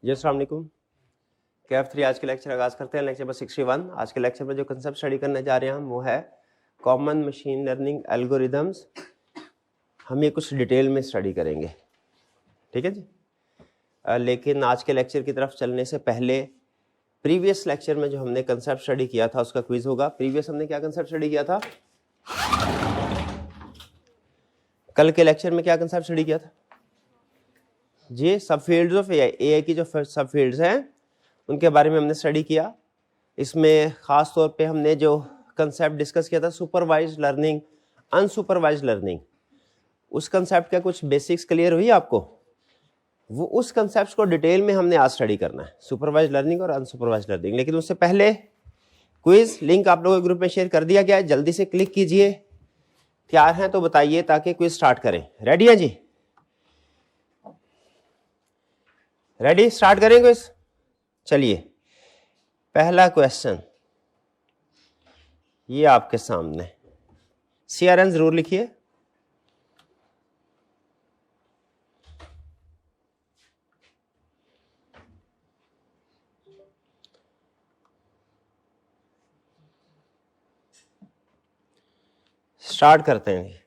जी अस्सलाम वालेकुम। कैफ 3 आज के लेक्चर आगाज़ करते हैं। Lecture number 61। आज के लेक्चर में जो कंसेप्ट स्टडी करने जा रहे हैं हम वो है कॉमन मशीन लर्निंग एल्गोरिदम्स। हम ये कुछ डिटेल में स्टडी करेंगे, ठीक है जी। लेकिन आज के लेक्चर की तरफ चलने से पहले प्रीवियस लेक्चर में जो हमने कंसेप्ट स्टडी किया था उसका क्विज होगा। प्रीवियस हमने क्या कंसेप्ट स्टडी किया था? कल के लेक्चर में क्या कंसेप्ट स्टडी किया था जी? सब फील्ड्स ऑफ एआई की जो सब फील्ड्स हैं उनके बारे में हमने स्टडी किया। इसमें ख़ास तौर पे हमने जो कंसेप्ट डिस्कस किया था सुपरवाइज्ड लर्निंग, अनसुपरवाइज्ड लर्निंग, उस कंसेप्ट का कुछ बेसिक्स क्लियर हुई आपको? वो उस कंसेप्ट को डिटेल में हमने आज स्टडी करना है, सुपरवाइज्ड लर्निंग और अनसुपरवाइज्ड लर्निंग। लेकिन उससे पहले क्विज लिंक आप लोगों के ग्रुप में शेयर कर दिया गया है, जल्दी से क्लिक कीजिए। तैयार हैं तो बताइए ताकि क्विज स्टार्ट करें। रेडी हैं जी? रेडी? स्टार्ट करें क्विज। चलिए, पहला क्वेश्चन ये आपके सामने। CRN जरूर लिखिए। स्टार्ट करते हैं।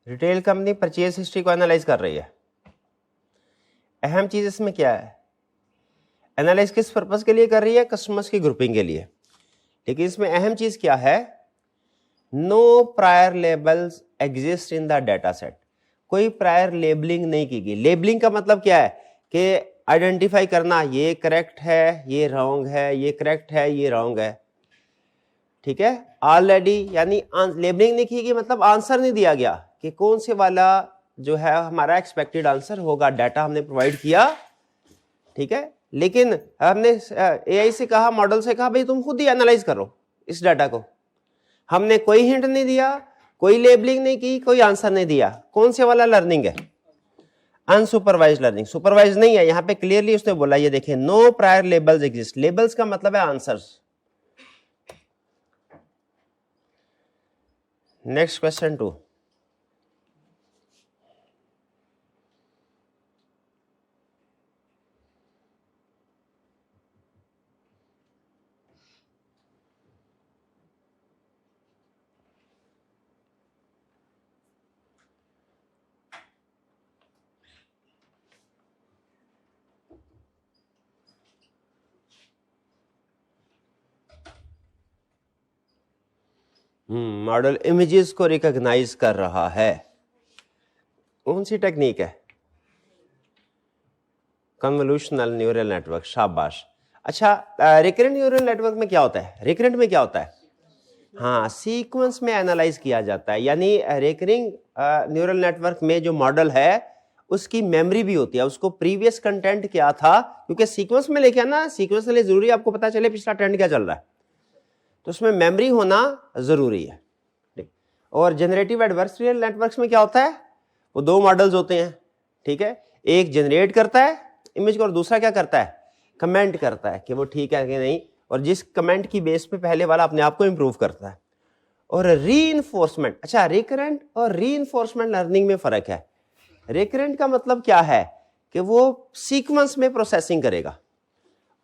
रिटेल कंपनी परचेज हिस्ट्री को एनालाइज कर रही है। अहम चीज इसमें क्या है? एनालाइज किस पर्पस के लिए कर रही है? कस्टमर्स की ग्रुपिंग के लिए। लेकिन इसमें अहम चीज क्या है? No prior labels exist in the data set. कोई प्रायर लेबलिंग नहीं की गई। लेबलिंग का मतलब क्या है कि आइडेंटिफाई करना, ये करेक्ट है, ये रॉन्ग है, ये करेक्ट है, ये रॉन्ग है, ठीक है। ऑलरेडी यानी लेबलिंग नहीं की गई मतलब आंसर नहीं दिया गया कि कौन से वाला जो है हमारा एक्सपेक्टेड आंसर होगा। डाटा हमने प्रोवाइड किया, ठीक है, लेकिन हमने एआई से कहा, मॉडल से कहा भाई तुम खुद ही एनालाइज करो इस डाटा को। हमने कोई हिंट नहीं दिया, कोई लेबलिंग नहीं की, कोई आंसर नहीं दिया। कौन से वाला लर्निंग है? Unsupervised learning. सुपरवाइज नहीं है। यहां पे क्लियरली उसने बोला, ये देखें, no prior labels exist. Labels का मतलब है answers. Next question 2। Model images को रिकॉग्नाइज कर रहा है। कौन सी टेक्निक है? Convolutional neural network. शाबाश। अच्छा, रिकरेंट न्यूरल नेटवर्क में क्या होता है? रिकरेंट में क्या होता है? हाँ, सीक्वेंस में एनालाइज किया जाता है। यानी रिकरिंग न्यूरल नेटवर्क में जो मॉडल है उसकी मेमोरी भी होती है। उसको प्रीवियस कंटेंट क्या था, क्योंकि सीक्वेंस में लेके आना, सीक्वेंस के लिए जरूरी है आपको पता चले पिछला ट्रेंड क्या चल रहा है, तो उसमें मेमोरी होना जरूरी है। और जनरेटिव एडवर्सरियल नेटवर्क्स में क्या होता है? वो दो मॉडल्स होते हैं, ठीक है। एक जनरेट करता है इमेज को और दूसरा क्या करता है? कमेंट करता है कि वो ठीक है कि नहीं, और जिस कमेंट की बेस पे पहले वाला अपने आप को इंप्रूव करता है। और रीइंफोर्समेंट। अच्छा, रिकरेंट और रीइंफोर्समेंट लर्निंग में फर्क है। रिकरेंट का मतलब क्या है कि वो सीक्वेंस में प्रोसेसिंग करेगा,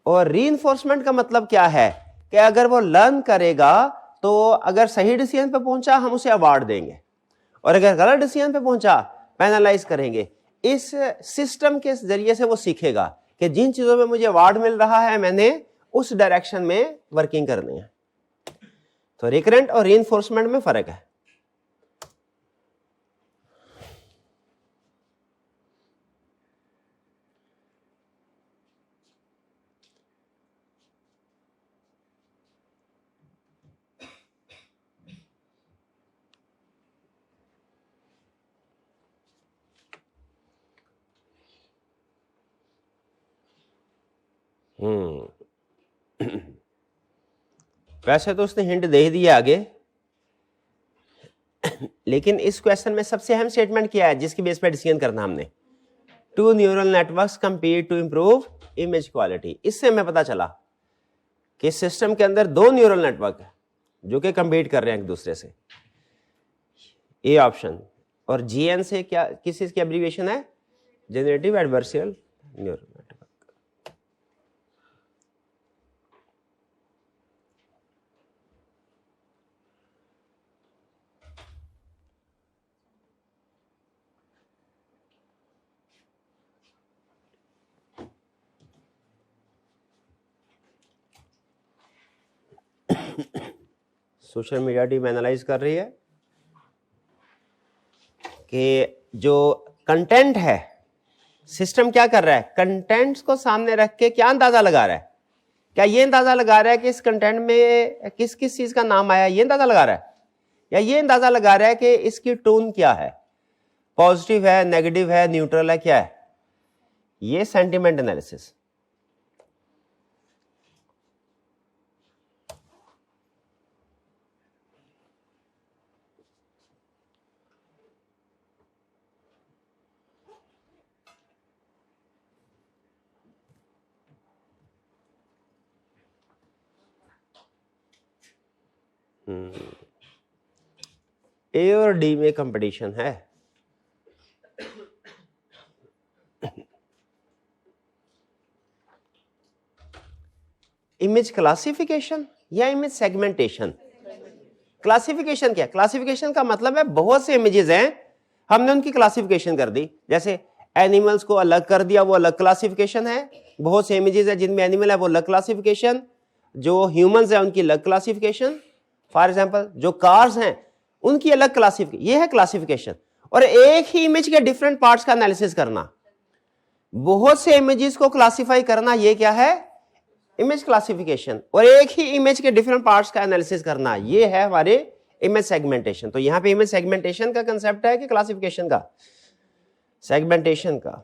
और रीइंफोर्समेंट का मतलब क्या है कि अगर वो लर्न करेगा तो अगर सही डिसीजन पे पहुंचा हम उसे अवार्ड देंगे, और अगर गलत डिसीजन पे पहुंचा पेनलाइज करेंगे। इस सिस्टम के जरिए से वो सीखेगा कि जिन चीजों में मुझे अवार्ड मिल रहा है मैंने उस डायरेक्शन में वर्किंग करनी है। तो रिकरेंट और रीइंफोर्समेंट में फर्क है। वैसे तो उसने हिंट दे ही दिया आगे, लेकिन इस क्वेश्चन में सबसे अहम स्टेटमेंट क्या है जिसकी बेस पे डिसीजन करना हमने? Two neural networks compete to improve image quality. इससे हमें पता चला कि सिस्टम के अंदर दो न्यूरल नेटवर्क है जो कि कंपीट कर रहे हैं एक दूसरे से, ए ऑप्शन। और जीएन से क्या, किस चीज की एब्रीविएशन है? Generative adversarial neural network. Social media team analyse कर रही है कि जो कंटेंट है, सिस्टम क्या कर रहा है, कंटेंट्स को सामने रख के क्या अंदाजा लगा रहा है? क्या ये अंदाजा लगा रहा है कि इस कंटेंट में किस किस चीज का नाम आया, ये अंदाजा लगा रहा है? या ये अंदाजा लगा रहा है कि इसकी टोन क्या है, पॉजिटिव है, नेगेटिव है, न्यूट्रल है, क्या है? ये सेंटिमेंट एनालिसिस। ए और डी में कंपटीशन है। इमेज क्लासिफिकेशन या इमेज सेगमेंटेशन? क्लासिफिकेशन क्या? क्लासिफिकेशन का मतलब है बहुत से इमेजेस हैं, हमने उनकी क्लासिफिकेशन कर दी। जैसे एनिमल्स को अलग कर दिया, वो अलग क्लासिफिकेशन है। बहुत से इमेजेस है जिनमें एनिमल है, वो अलग क्लासिफिकेशन। जो ह्यूमंस है उनकी अलग क्लासिफिकेशन। फॉर एग्जांपल जो कार्स हैं उनकी अलग क्लासिफिकेशन। ये है क्लासिफिकेशन। और एक ही इमेज के डिफरेंट पार्ट्स का एनालिसिस करना, बहुत से इमेजेस को क्लासिफाई करना, ये क्या है? Image classification. और एक ही इमेज के डिफरेंट पार्ट्स का एनालिसिस करना, ये है हमारे इमेज सेगमेंटेशन। तो यहां पे इमेज सेगमेंटेशन का कंसेप्ट है कि क्लासिफिकेशन का? सेगमेंटेशन का।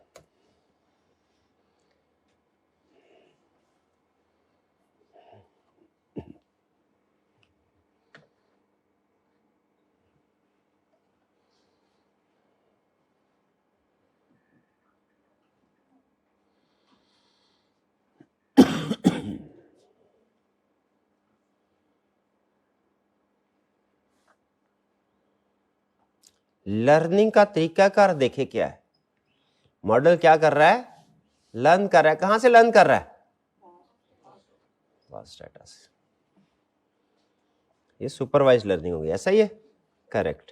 लर्निंग का तरीकाकार देखे क्या है। मॉडल क्या कर रहा है? लर्न कर रहा है। कहां से लर्न कर रहा है? पास्ट डाटा से। ये सुपरवाइज लर्निंग होगी, ऐसा ही है? करेक्ट।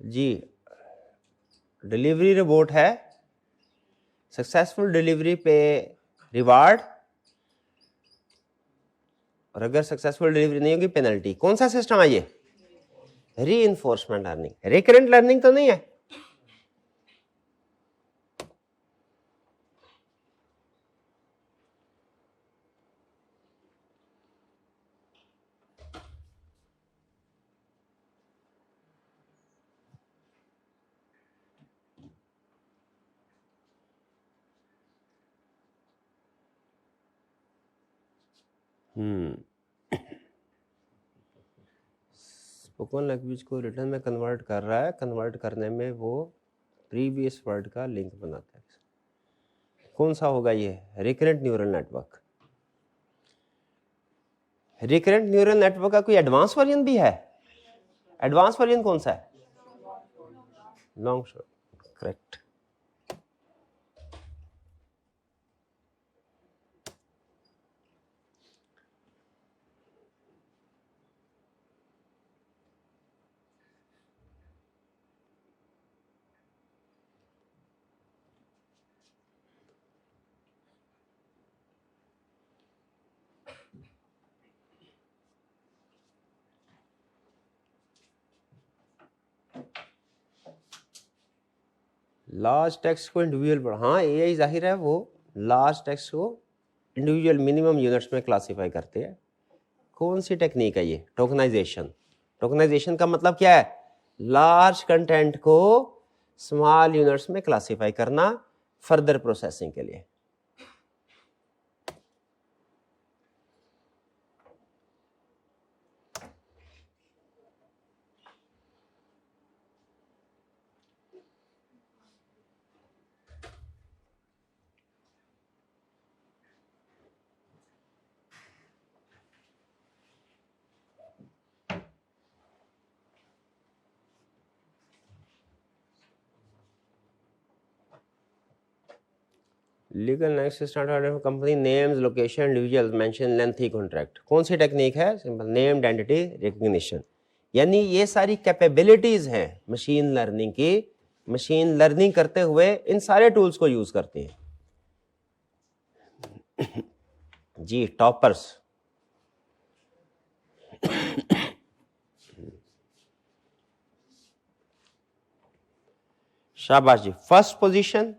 जी, डिलीवरी रिपोर्ट है, सक्सेसफुल डिलीवरी पे रिवार्ड, और अगर सक्सेसफुल डिलीवरी नहीं होगी पेनल्टी। कौन सा सिस्टम है ये? Reinforcement learning. रिकरेंट लर्निंग तो नहीं है? स्पोकन लैंग्वेज को रिटर्न में कन्वर्ट कर रहा है। कन्वर्ट करने में वो प्रीवियस वर्ड का लिंक बनाता है। कौन सा होगा ये? Recurrent neural network. Recurrent neural network का कोई एडवांस वर्जन भी है? एडवांस वर्जन कौन सा है? Long short. Correct. Large text को इंडिविजुअल पर, हाँ एआई जाहिर है वो लार्ज टेक्स्ट को इंडिविजुअल मिनिमम यूनिट्स में क्लासिफाई करते हैं। कौन सी टेक्निक है ये? टोकनाइजेशन। टोकनाइजेशन का मतलब क्या है? लार्ज कंटेंट को स्मॉल यूनिट्स में क्लासिफाई करना फर्दर प्रोसेसिंग के लिए। Legal next start company names location individual mention lengthy contract. कौन सी टेक्निक है? Simple name identity recognition. यानी ये सारी कैपेबिलिटीज हैं मशीन लर्निंग की। मशीन लर्निंग करते हुए इन सारे टूल्स को यूज करते हैं। जी टॉपर्स। शाबाश जी। फर्स्ट पोजीशन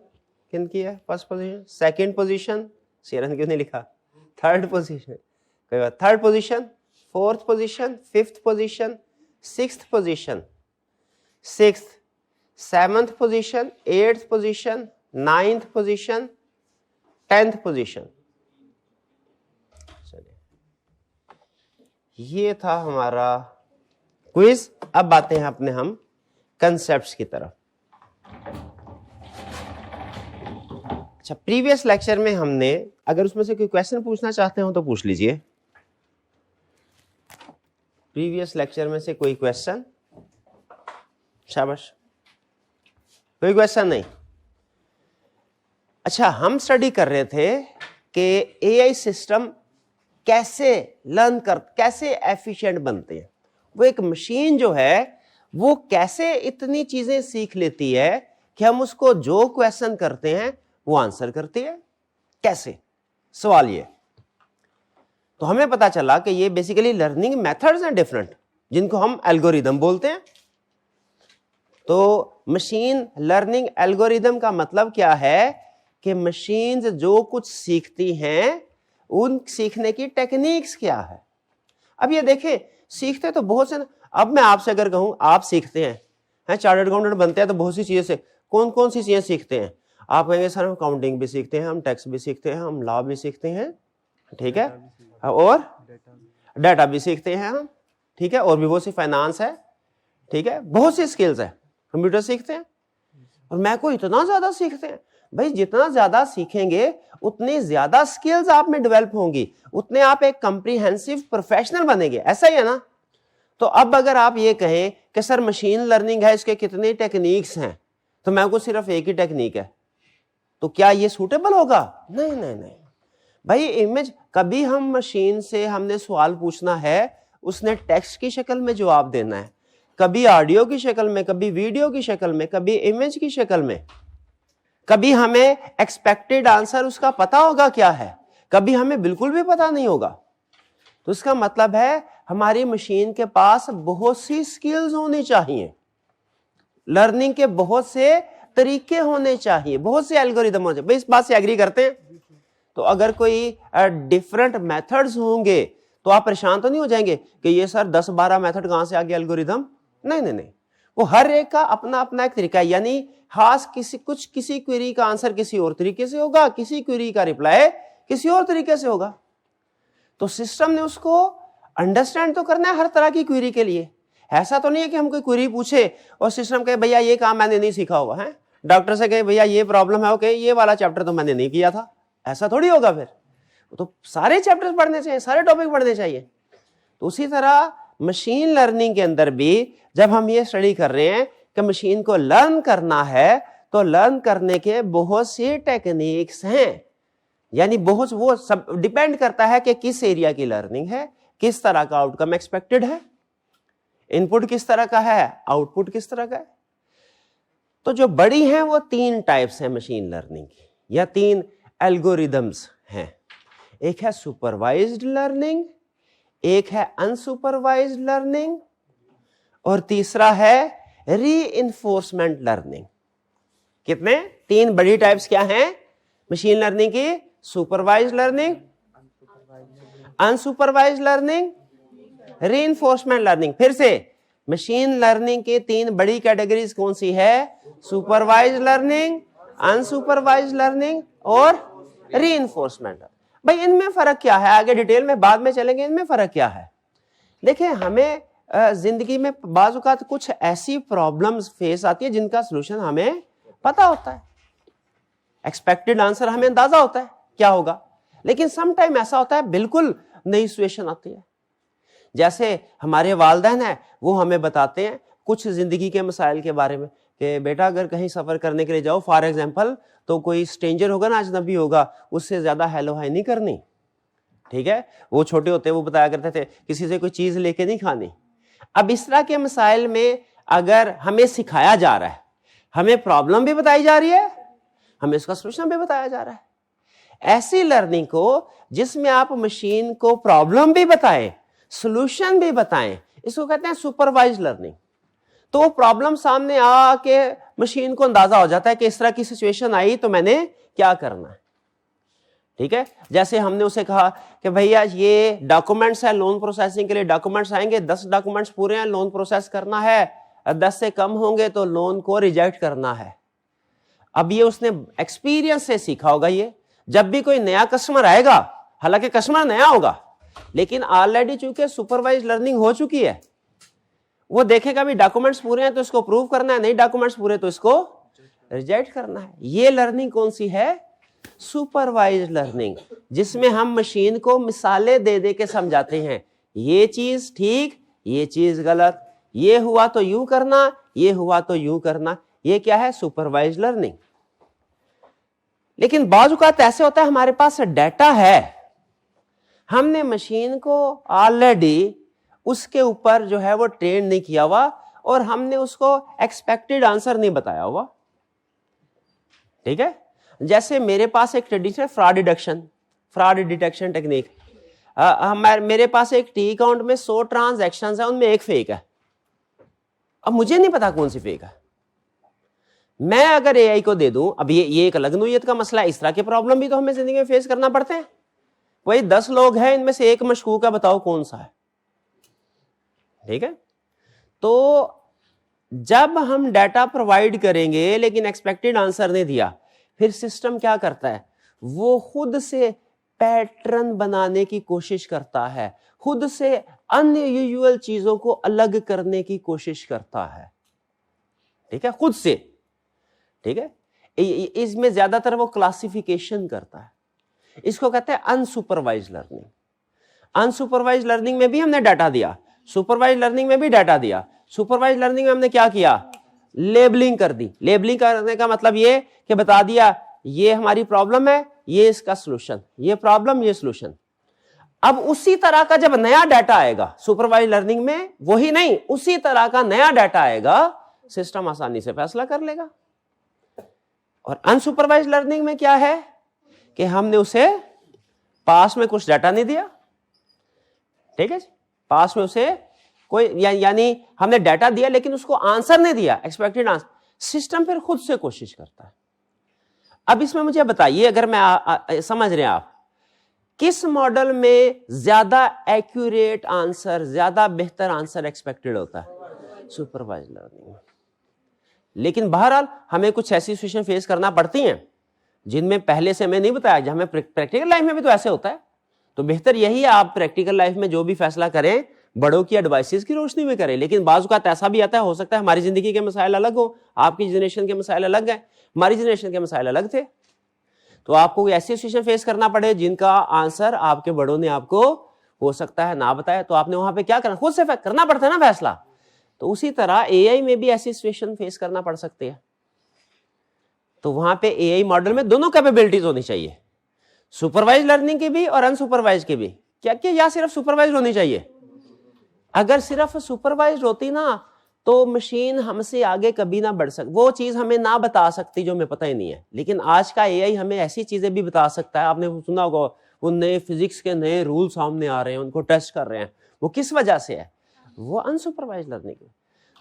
किन की है? First position. Second position Sharon क्यों नहीं लिखा? Third position. Third position, fourth position, fifth position, sixth position, sixth, seventh position, eighth position, ninth position, 10th position. ये था हमारा क्विज। अब आते हैं अपने हम कंसेप्ट्स की तरफ। अच्छा, प्रीवियस लेक्चर में हमने, अगर उसमें से कोई क्वेश्चन पूछना चाहते हो तो पूछ लीजिए। प्रीवियस लेक्चर में से कोई क्वेश्चन? शाबाश। कोई क्वेश्चन नहीं? अच्छा, हम स्टडी कर रहे थे कि एआई सिस्टम कैसे लर्न कर, कैसे एफिशिएंट बनते हैं। वो एक मशीन जो है वो कैसे इतनी चीजें सीख लेती है कि हम उसको जो क्वेश्चन करते हैं वो आंसर करती है। कैसे? सवाल ये। तो हमें पता चला कि ये बेसिकली लर्निंग मेथड्स हैं डिफरेंट, जिनको हम एल्गोरिदम बोलते हैं। तो मशीन लर्निंग एल्गोरिदम का मतलब क्या है कि मशीन्स जो कुछ सीखती हैं उन सीखने की टेक्निक्स क्या है। अब ये देखें, सीखते तो बहुत से। अब मैं आपसे अगर कहूं आप सीखते हैं चार्टर्ड अकाउंटेंट बनते हैं तो बहुत सी चीजें से कौन कौन सी चीजें सीखते हैं? आप कहेंगे सर हम अकाउंटिंग भी सीखते हैं, हम टैक्स भी सीखते हैं, हम लॉ भी सीखते हैं, ठीक है, और डाटा भी सीखते हैं हम, ठीक है, और भी बहुत सी फाइनेंस है, ठीक है, बहुत सी स्किल्स है, कंप्यूटर सीखते हैं। और मैं को इतना ज्यादा सीखते हैं। भाई जितना ज्यादा सीखेंगे उतनी ज्यादा स्किल्स आप में डेवलप होंगी, उतने आप एक कॉम्प्रिहेंसिव प्रोफेशनल बनेंगे। ऐसा ही है ना? तो अब अगर आप ये कहें कि सर मशीन लर्निंग है, इसके कितने टेक्निक्स हैं, तो मैं को सिर्फ एक ही टेक्निक है, तो क्या ये सूटेबल होगा? नहीं नहीं नहीं भाई। इमेज कभी हम मशीन से हमने सवाल पूछना है, उसने टेक्स्ट की शक्ल में जवाब देना है, कभी ऑडियो की शक्ल में, कभी वीडियो की शक्ल में, कभी इमेज की शक्ल में। कभी हमें एक्सपेक्टेड आंसर उसका पता होगा क्या है, कभी हमें बिल्कुल भी पता नहीं होगा। तो इसका मतलब है हमारी मशीन के पास बहुत सी स्किल्स होनी चाहिए, लर्निंग के बहुत से तरीके होने चाहिए, बहुत से एल्गोरिदम होने चाहिए। भाई इस बात से एग्री करते हैं? तो अगर कोई डिफरेंट मेथड्स होंगे तो आप परेशान तो नहीं हो जाएंगे कि ये सर 10-12 मेथड कहां से आ गया एल्गोरिदम? नहीं नहीं नहीं, वो हर एक का अपना अपना एक तरीका है। यानी खास किसी क्वेरी का आंसर किसी और तरीके से होगा, किसी क्वेरी का रिप्लाई किसी और तरीके से होगा। तो सिस्टम ने उसको अंडरस्टैंड तो करना है हर तरह की क्वेरी के लिए। ऐसा तो नहीं है कि हम कोई क्वेरी पूछे और सिस्टम कहे भैया ये काम मैंने नहीं सीखा होगा, है डॉक्टर से कहे भैया ये प्रॉब्लम है, ओके ये वाला चैप्टर तो मैंने नहीं किया था। ऐसा थोड़ी होगा। फिर तो सारे चैप्टर्स पढ़ने चाहिए, सारे टॉपिक पढ़ने चाहिए। तो उसी तरह मशीन लर्निंग के अंदर भी जब हम ये स्टडी कर रहे हैं कि मशीन को लर्न करना है, तो लर्न करने के बहुत सी टेक्निक्स हैं। यानी बहुत, वो सब डिपेंड करता है कि किस एरिया की लर्निंग है, किस तरह का आउटकम एक्सपेक्टेड है, इनपुट किस तरह का है, आउटपुट किस तरह का है। तो जो बड़ी हैं वो 3 टाइप्स हैं मशीन लर्निंग की, या 3 एल्गोरिदम्स हैं। एक है सुपरवाइज्ड लर्निंग, एक है अनसुपरवाइज्ड लर्निंग, और तीसरा है रीइंफोर्समेंट लर्निंग। कितने? 3 बड़ी टाइप्स क्या हैं? मशीन लर्निंग की supervise learning, unsupervise learning, reinforcement learning. फिर से मशीन लर्निंग की 3 बड़ी कैटेगरीज कौन सी है? सुपरवाइज लर्निंग, अनसुपरवाइज लर्निंग और रीइंफोर्समेंट। भाई इनमें फर्क क्या है? आगे डिटेल में बाद में चलेंगे, इनमें फर्क क्या है। देखिए हमें जिंदगी में बाज़ औक़ात कुछ ऐसी प्रॉब्लम्स फेस आती है जिनका सलूशन हमें पता होता है, एक्सपेक्टेड आंसर हमें अंदाजा होता है क्या होगा, लेकिन सम टाइम ऐसा होता है बिल्कुल नई सिचुएशन आती है। जैसे हमारे वालिदैन हैं, वो हमें बताते हैं कुछ जिंदगी के मसाइल के बारे में कि बेटा अगर कहीं सफर करने के लिए जाओ, फॉर एग्जांपल, तो कोई स्ट्रेंजर होगा ना, अजनबी होगा, उससे ज्यादा हेलो हाय नहीं करनी, ठीक है। वो छोटे होते वो बताया करते थे किसी से कोई चीज लेके नहीं खानी। अब इस तरह के मसाइल में अगर हमें सिखाया जा रहा है, हमें प्रॉब्लम भी बताई जा रही है, हमें इसका सलूशन भी बताया जा रहा है, ऐसी लर्निंग को जिसमें आप मशीन को प्रॉब्लम भी बताएं, सॉल्यूशन भी बताएं, इसको कहते हैं सुपरवाइज लर्निंग। तो प्रॉब्लम सामने आके मशीन को अंदाजा हो जाता है कि इस तरह की सिचुएशन आई तो मैंने क्या करना है, ठीक है। जैसे हमने उसे कहा कि भैया ये डॉक्यूमेंट्स है लोन प्रोसेसिंग के लिए, डॉक्यूमेंट्स आएंगे, 10 डॉक्यूमेंट्स पूरे हैं, लोन प्रोसेस करना है, 10 से कम होंगे तो लोन को रिजेक्ट करना है। अब ये उसने एक्सपीरियंस से सीखा होगा। ये जब भी कोई नया कस्टमर आएगा, हालांकि कस्टमर नया होगा लेकिन ऑलरेडी चूंकि सुपरवाइज लर्निंग हो चुकी है, वो देखेगा भी डॉक्यूमेंट्स पूरे हैं तो इसको प्रूव करना है, नहीं डॉक्यूमेंट्स पूरे तो इसको रिजेक्ट करना है। ये लर्निंग कौन सी है? सुपरवाइज लर्निंग, जिसमें हम मशीन को मिसालें दे दे के समझाते हैं, ये चीज ठीक, ये चीज गलत, ये हुआ तो यूं करना, ये हुआ तो यूं करना। ये क्या है? Supervise learning. लेकिन बाज़ औक़ात ऐसे होता है हमारे पास डाटा है, हमने मशीन को ऑलरेडी उसके ऊपर जो है वो ट्रेन नहीं किया हुआ और हमने उसको एक्सपेक्टेड आंसर नहीं बताया हुआ, ठीक है। जैसे मेरे पास एक ट्रेडिशनल फ्रॉड डिटेक्शन टेक्निक, मेरे पास एक टी अकाउंट में 100 ट्रांजैक्शंस है, उनमें एक फेक है। अब मुझे नहीं पता कौन सी फेक है। मैं अगर एआई को दे दूं, अब ये एक अलग नोयत का मसला है, इस तरह के प्रॉब्लम भी तो हमें जिंदगी में फेस करना पड़ते हैं। वही 10 लोग हैं, इनमें से एक मशकूक है, बताओ कौन सा है, ठीक है। तो जब हम डाटा प्रोवाइड करेंगे लेकिन एक्सपेक्टेड आंसर नहीं दिया, फिर सिस्टम क्या करता है? वो खुद से पैटर्न बनाने की कोशिश करता है, खुद से अनयूजुअल चीजों को अलग करने की कोशिश करता है, ठीक है, खुद से, ठीक है। इसमें ज्यादातर वो क्लासिफिकेशन करता है, इसको कहते हैं अनसुपरवाइज लर्निंग। अनसुपरवाइज लर्निंग में भी हमने डाटा दिया, सुपरवाइज लर्निंग में भी डाटा दिया। सुपरवाइज लर्निंग में हमने क्या किया? लेबलिंग कर दी। लेबलिंग करने का मतलब ये कि बता दिया ये हमारी प्रॉब्लम है, ये इसका सलूशन, ये प्रॉब्लम, ये सलूशन। अब उसी तरह का जब नया डाटा आएगा सुपरवाइज लर्निंग में, वही नहीं, उसी तरह का नया डाटा आएगा, सिस्टम आसानी से फैसला कर लेगा। और अनसुपरवाइज लर्निंग में क्या है कि हमने उसे पास में कुछ डाटा नहीं दिया, ठीक है, पास में उसे कोई यानी हमने डाटा दिया लेकिन उसको आंसर नहीं दिया, एक्सपेक्टेड आंसर। सिस्टम फिर खुद से कोशिश करता है। अब इसमें मुझे बताइए, अगर मैं समझ रहे हैं आप, किस मॉडल में ज्यादा एक्यूरेट आंसर, ज्यादा बेहतर आंसर एक्सपेक्टेड होता है? Supervise learning. लेकिन बहरहाल हमें कुछ ऐसी सिचुएशन फेस करना पड़ती हैं जिनमें पहले से हमें नहीं बताया, हमें प्रैक्टिकल लाइफ में भी तो ऐसे होता है। तो बेहतर यही है आप प्रैक्टिकल लाइफ में जो भी फैसला करें बड़ों की एडवाइसेस की रोशनी में करें। लेकिन बाज़ औक़ात ऐसा भी आता है, हो सकता है हमारी जिंदगी के मसाइल अलग हो, आपकी जनरेशन के मसाइल अलग हैं, हमारी जनरेशन के मसाइल अलग थे, तो आपको ऐसी सिचुएशन फेस करना पड़े जिनका आंसर आपके बड़ों ने आपको हो सकता है ना बताया, तो आपने वहां पे क्या करना? खुद से करना पड़ता है ना फैसला। तो उसी तरह एआई में भी ऐसी सिचुएशन फेस करना पड़ सकती है। तो वहां पे एआई मॉडल में दोनों कैपेबिलिटीज होनी चाहिए, सुपरवाइज लर्निंग की भी और अनसुपरवाइज की भी। क्या क्या या सिर्फ सुपरवाइज होनी चाहिए? अगर सिर्फ सुपरवाइज होती ना तो मशीन हमसे आगे कभी ना बढ़ सकती, वो चीज हमें ना बता सकती जो हमें पता ही नहीं है। लेकिन आज का एआई हमें ऐसी चीजें भी बता सकता है। आपने सुना होगा वो नए फिजिक्स के नए रूल सामने आ रहे हैं, उनको टेस्ट कर रहे हैं, वो किस वजह से है? वो अनसुपरवाइज लर्निंग।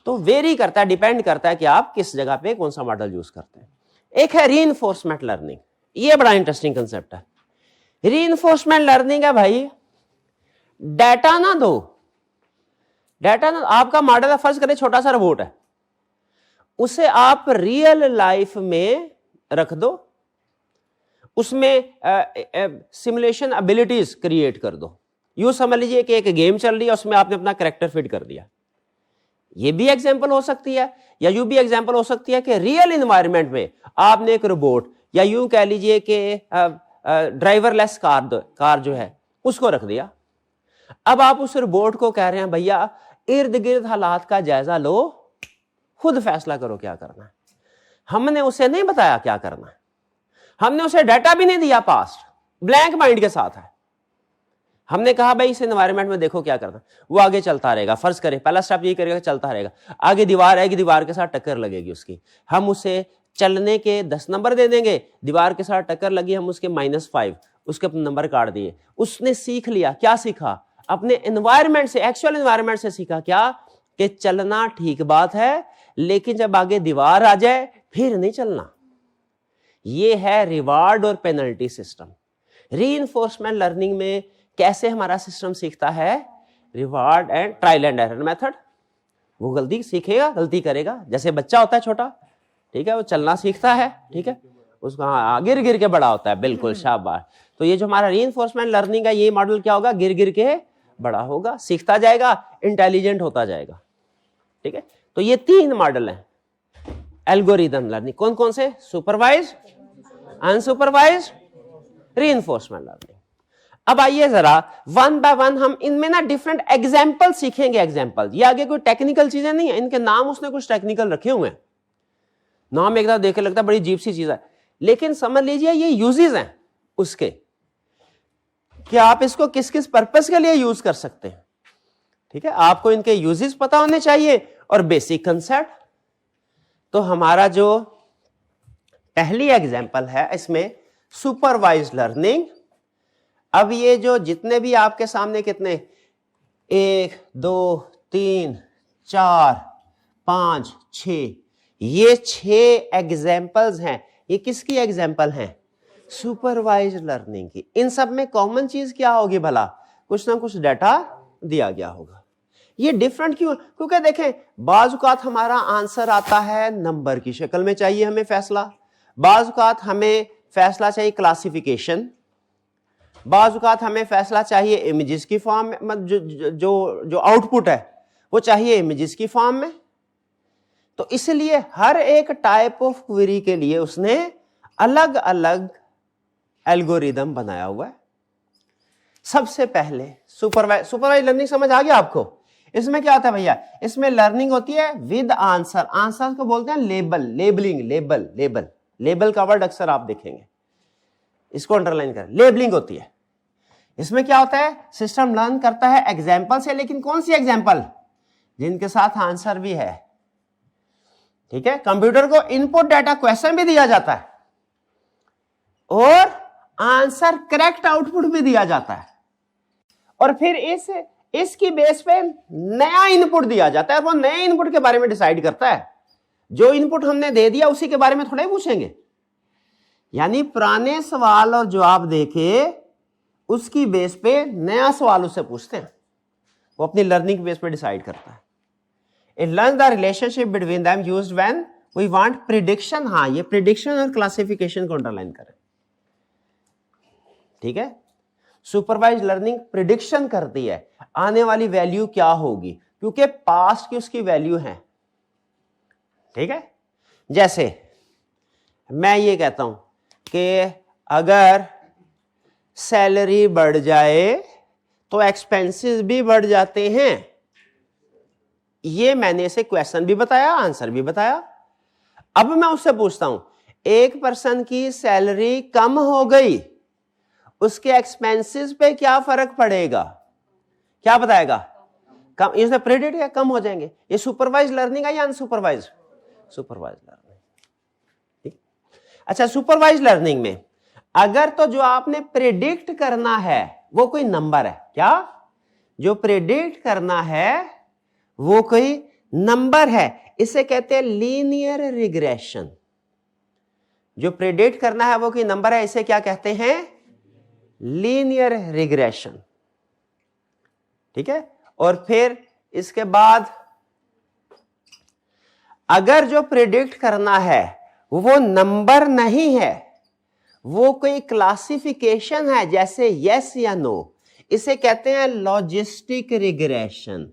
तो वेरी करता है, डिपेंड करता है कि आप किस जगह पे कौन सा मॉडल यूज करते हैं। एक है रीइंफोर्समेंट लर्निंग, ये बड़ा इंटरेस्टिंग कंसेप्ट है। रीइंफोर्समेंट लर्निंग है भाई, डाटा ना दो, डाटा ना, आपका मॉडल है, फर्ज करें छोटा सा रोबोट है, उसे आप रियल लाइफ में रख दो, उसमें सिमुलेशन एबिलिटीज क्रिएट कर दो। यूं समझ लीजिए कि एक गेम चल रही है, उसमें आपने अपना कैरेक्टर फिट कर दिया। ये भी एग्जांपल हो सकती है, या यूं भी एग्जांपल हो सकती है कि रियल एनवायरनमेंट में आपने एक रोबोट, या यूं कह लीजिए कि ड्राइवरलेस कार जो है उसको रख दिया। अब आप उस रोबोट को कह रहे हैं भैया इर्द गिर्द हालात का जायजा लो, खुद फैसला करो क्या करना है। हमने उसे नहीं बताया क्या करना है, हमने उसे डाटा भी नहीं दिया, पास्ट ब्लैंक माइंड के साथ है। हमने कहा भाई इस एनवायरनमेंट में देखो क्या करना, वो आगे चलता रहेगा। फर्ज करें पहला स्टेप ये करेगा, चलता रहेगा, आगे दीवार आएगी, दीवार के साथ टक्कर लगेगी उसकी, हम उसे चलने के 10 नंबर दे देंगे, दीवार के साथ टक्कर लगी, हम उसके -5, उसके अपने नंबर काट दिए। उसने सीख लिया, क्या सीखा? अपने एनवायरनमेंट से, एक्चुअल एनवायरनमेंट से सीखा क्या कि चलना ठीक बात है, लेकिन जब आगे दीवार आ जाए फिर नहीं चलना। ये है रिवार्ड और पेनल्टी सिस्टम। रीइंफोर्समेंट लर्निंग में कैसे हमारा सिस्टम सीखता है? Reward and trial and error method. वो गलती सीखेगा, गलती करेगा, जैसे बच्चा होता है छोटा, ठीक है, वो चलना सीखता है, ठीक है, उसका गिर गिर के बड़ा होता है, बिल्कुल शाबाश। तो ये जो हमारा रीइंफोर्समेंट लर्निंग है, ये मॉडल क्या होगा? गिर गिर के बड़ा होगा, सीखता जाएगा, इंटेलिजेंट होता जाएगा, ठीक है। तो ये 3 मॉडल हैं एल्गोरिदम लर्निंग। कौन कौन से? Supervise, unsupervise, reinforcement learning. अब आइए जरा वन बाय वन हम इनमें ना डिफरेंट एग्जाम्पल सीखेंगे। एग्जाम्पल ये आगे कोई टेक्निकल चीजें नहीं है, इनके नाम उसने कुछ टेक्निकल रखे हुए हैं, नाम एकदम देख के लगता है बड़ी अजीब सी चीज है, लेकिन समझ लीजिए ये यूजेस हैं उसके, कि आप इसको किस किस पर्पस के लिए यूज कर सकते हैं, ठीक है। आपको इनके यूजेस पता होने चाहिए और बेसिक कंसेप्ट। तो हमारा जो पहली एग्जाम्पल है इसमें सुपरवाइज्ड लर्निंग। अब ये जो जितने भी आपके सामने कितने 1 2 3 4 5 6 ये 6 एग्जाम्पल्स हैं। ये किसकी एग्जाम्पल हैं? सुपरवाइज्ड लर्निंग की। इन सब में कॉमन चीज क्या होगी भला? कुछ ना कुछ डाटा दिया गया होगा। ये डिफरेंट क्यों? क्योंकि देखें बाज़ औक़ात हमारा आंसर आता है नंबर की शक्ल में, चाहिए हमें फैसला, बाज़ औक़ात हमें फैसला चाहिए क्लासिफिकेशन, बाज़ औक़ात हमें फैसला चाहिए इमेजेस की फॉर्म में, जो आउटपुट है वो चाहिए इमेजेस की फॉर्म में। तो इसलिए हर एक टाइप ऑफ क्वेरी के लिए उसने अलग अलग एल्गोरिदम बनाया हुआ है। सबसे पहले सुपरवाइज लर्निंग समझ आ गया आपको? इसमें क्या होता है भैया? इसमें लर्निंग होती है विद आंसर। आंसर को बोलते हैं लेबल, लेबलिंग, लेबल का वर्ड अक्सर आप देखेंगे, इसको अंडरलाइन कर, लेबलिंग होती है। इसमें क्या होता है? सिस्टम लर्न करता है एग्जाम्पल से, लेकिन कौन सी एग्जाम्पल? जिनके साथ आंसर भी है, ठीक है। कंप्यूटर को इनपुट डाटा क्वेश्चन भी दिया जाता है और आंसर करेक्ट आउटपुट भी दिया जाता है, और फिर इसकी बेस पे नया इनपुट दिया जाता है। वो नए इनपुट के बारे में डिसाइड करता है। जो इनपुट हमने दे दिया उसी के बारे में थोड़ा ही पूछेंगे, यानी पुराने सवाल और जवाब देके उसकी बेस पे नया सवाल उससे पूछते हैं। वो अपनी लर्निंग बेस पे डिसाइड करता है। It learns the relationship between them used when we want prediction। हाँ, ये प्रिडिक्शन और क्लासिफिकेशन को अंडरलाइन करें, ठीक है। सुपरवाइज लर्निंग प्रिडिक्शन करती है आने वाली वैल्यू क्या होगी, क्योंकि पास्ट की उसकी वैल्यू है, ठीक है। जैसे मैं ये कहता हूं कि अगर सैलरी बढ़ जाए तो एक्सपेंसेस भी बढ़ जाते हैं। ये मैंने इसे क्वेश्चन भी बताया, आंसर भी बताया। अब मैं उससे पूछता हूं, एक पर्सन की सैलरी कम हो गई, उसके एक्सपेंसेस पे क्या फर्क पड़ेगा? क्या बताएगा? कम। इसने प्रेडिक्ट किया कम हो जाएंगे। ये सुपरवाइज लर्निंग है या अनसुपरवाइज? सुपरवाइज लर्निंग, ठीक। अच्छा, सुपरवाइज लर्निंग में अगर तो जो आपने प्रेडिक्ट करना है वो कोई नंबर है, क्या? जो प्रेडिक्ट करना है वो कोई नंबर है, इसे कहते हैं लीनियर रिग्रेशन। जो प्रेडिक्ट करना है वो कोई नंबर है, इसे क्या कहते हैं? Linear regression. ठीक है, और फिर इसके बाद अगर जो प्रेडिक्ट करना है वो नंबर नहीं है, वो कोई क्लासिफिकेशन है, जैसे यस या नो, इसे कहते हैं लॉजिस्टिक रिग्रेशन।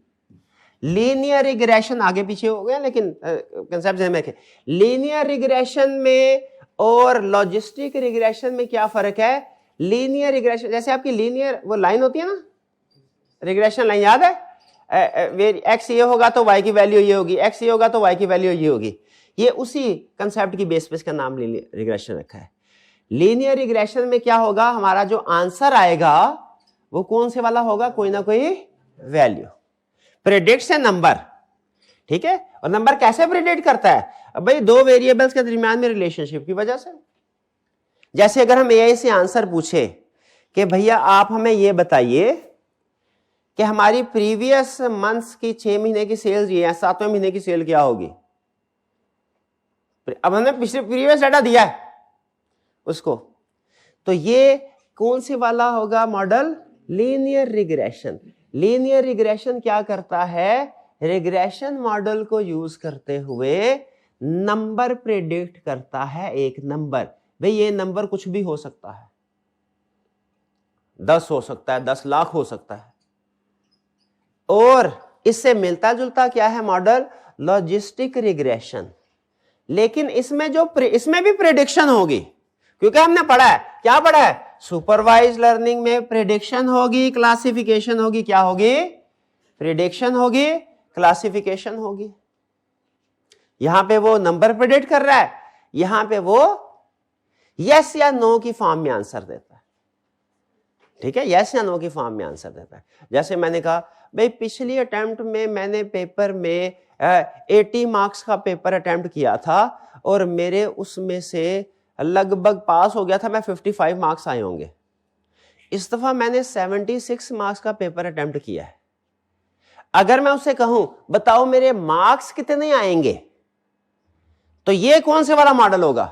लीनियर रिग्रेशन आगे पीछे हो गया, लेकिन कंसेप्ट में रखें। लीनियर रिग्रेशन में और लॉजिस्टिक रिग्रेशन में क्या फर्क है? लीनियर रिग्रेशन, जैसे आपकी लीनियर वो लाइन होती है ना, रिग्रेशन लाइन याद है? एक्स ये होगा तो वाई की वैल्यू ये होगी, एक्स ये होगा तो वाई की वैल्यू ये होगी। ये उसी कंसेप्ट की बेस पे इसका नाम लीनियर रिग्रेशन रखा है। लीनियर रिग्रेशन में क्या होगा? हमारा जो आंसर आएगा वो कौन से वाला होगा? कोई ना कोई वैल्यू। प्रेडिक्ट से नंबर, ठीक है। और नंबर कैसे प्रेडिक्ट करता है? अब भाई दो वेरिएबल्स के दरमियान में रिलेशनशिप की वजह से। जैसे अगर हम एआई से आंसर पूछे कि भैया आप हमें ये बताइए कि हमारी प्रीवियस मंथ्स की 6 महीने की सेल्स ये है, 7वें महीने की सेल क्या होगी? अब हमने पिछले प्रीवियस डाटा दिया है उसको, तो ये कौन से वाला होगा model? Linear regression. Linear regression क्या करता है? रिग्रेशन मॉडल को यूज करते हुए नंबर प्रेडिक्ट करता है। एक नंबर, भाई ये नंबर कुछ भी हो सकता है, 10 हो सकता है, 10 लाख हो सकता है। और इससे मिलता जुलता क्या है मॉडल? Logistic regression. लेकिन इसमें भी प्रेडिक्शन होगी, क्योंकि हमने पढ़ा है, क्या पढ़ा है? सुपरवाइज लर्निंग में प्रेडिक्शन होगी, क्लासिफिकेशन होगी। क्या होगी? प्रेडिक्शन होगी, क्लासिफिकेशन होगी। यहां पे वो नंबर प्रेडिक्ट कर रहा है, यहां पे वो यस या नो की फॉर्म में आंसर देता है। ठीक है, यस या नो की फॉर्म में आंसर देता है। जैसे मैंने कहा भाई पिछली अटेम्प्ट में मैंने पेपर में 80 मार्क्स का पेपर अटेम्प्ट किया था और मेरे उसमें से लगभग पास हो गया था, मैं 55 मार्क्स आए होंगे। इस दफा मैंने 76 मार्क्स का पेपर अटेम्प्ट किया है। अगर मैं उससे कहूं बताओ मेरे मार्क्स कितने आएंगे, तो ये कौन से वाला मॉडल होगा?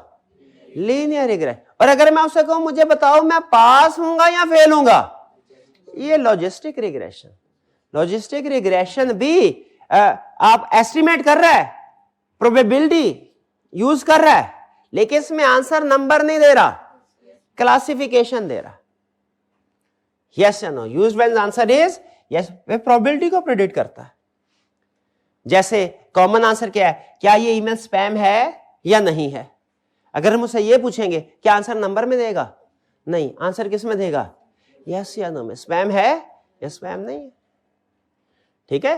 Linear regression. और अगर मैं उससे कहूं मुझे बताओ मैं पास होऊंगा या फेल होऊंगा, ये लॉजिस्टिक रिग्रेशन। लॉजिस्टिक रिग्रेशन भी आप एस्टिमेट कर रहा है, प्रोबेबिलिटी यूज कर रहा है, लेकिन इसमें आंसर नंबर नहीं दे रहा, क्लासिफिकेशन दे रहा। यस या no, used when answer is yes, वे प्रोबेबिलिटी को प्रेडिक्ट करता है। जैसे कॉमन आंसर क्या है? क्या ये ईमेल स्पैम है या नहीं है? अगर हम उससे ये पूछेंगे क्या आंसर नंबर में देगा? नहीं, आंसर किस में देगा? यस या नो में। स्पैम है या स्पैम नहीं है? ठीक है।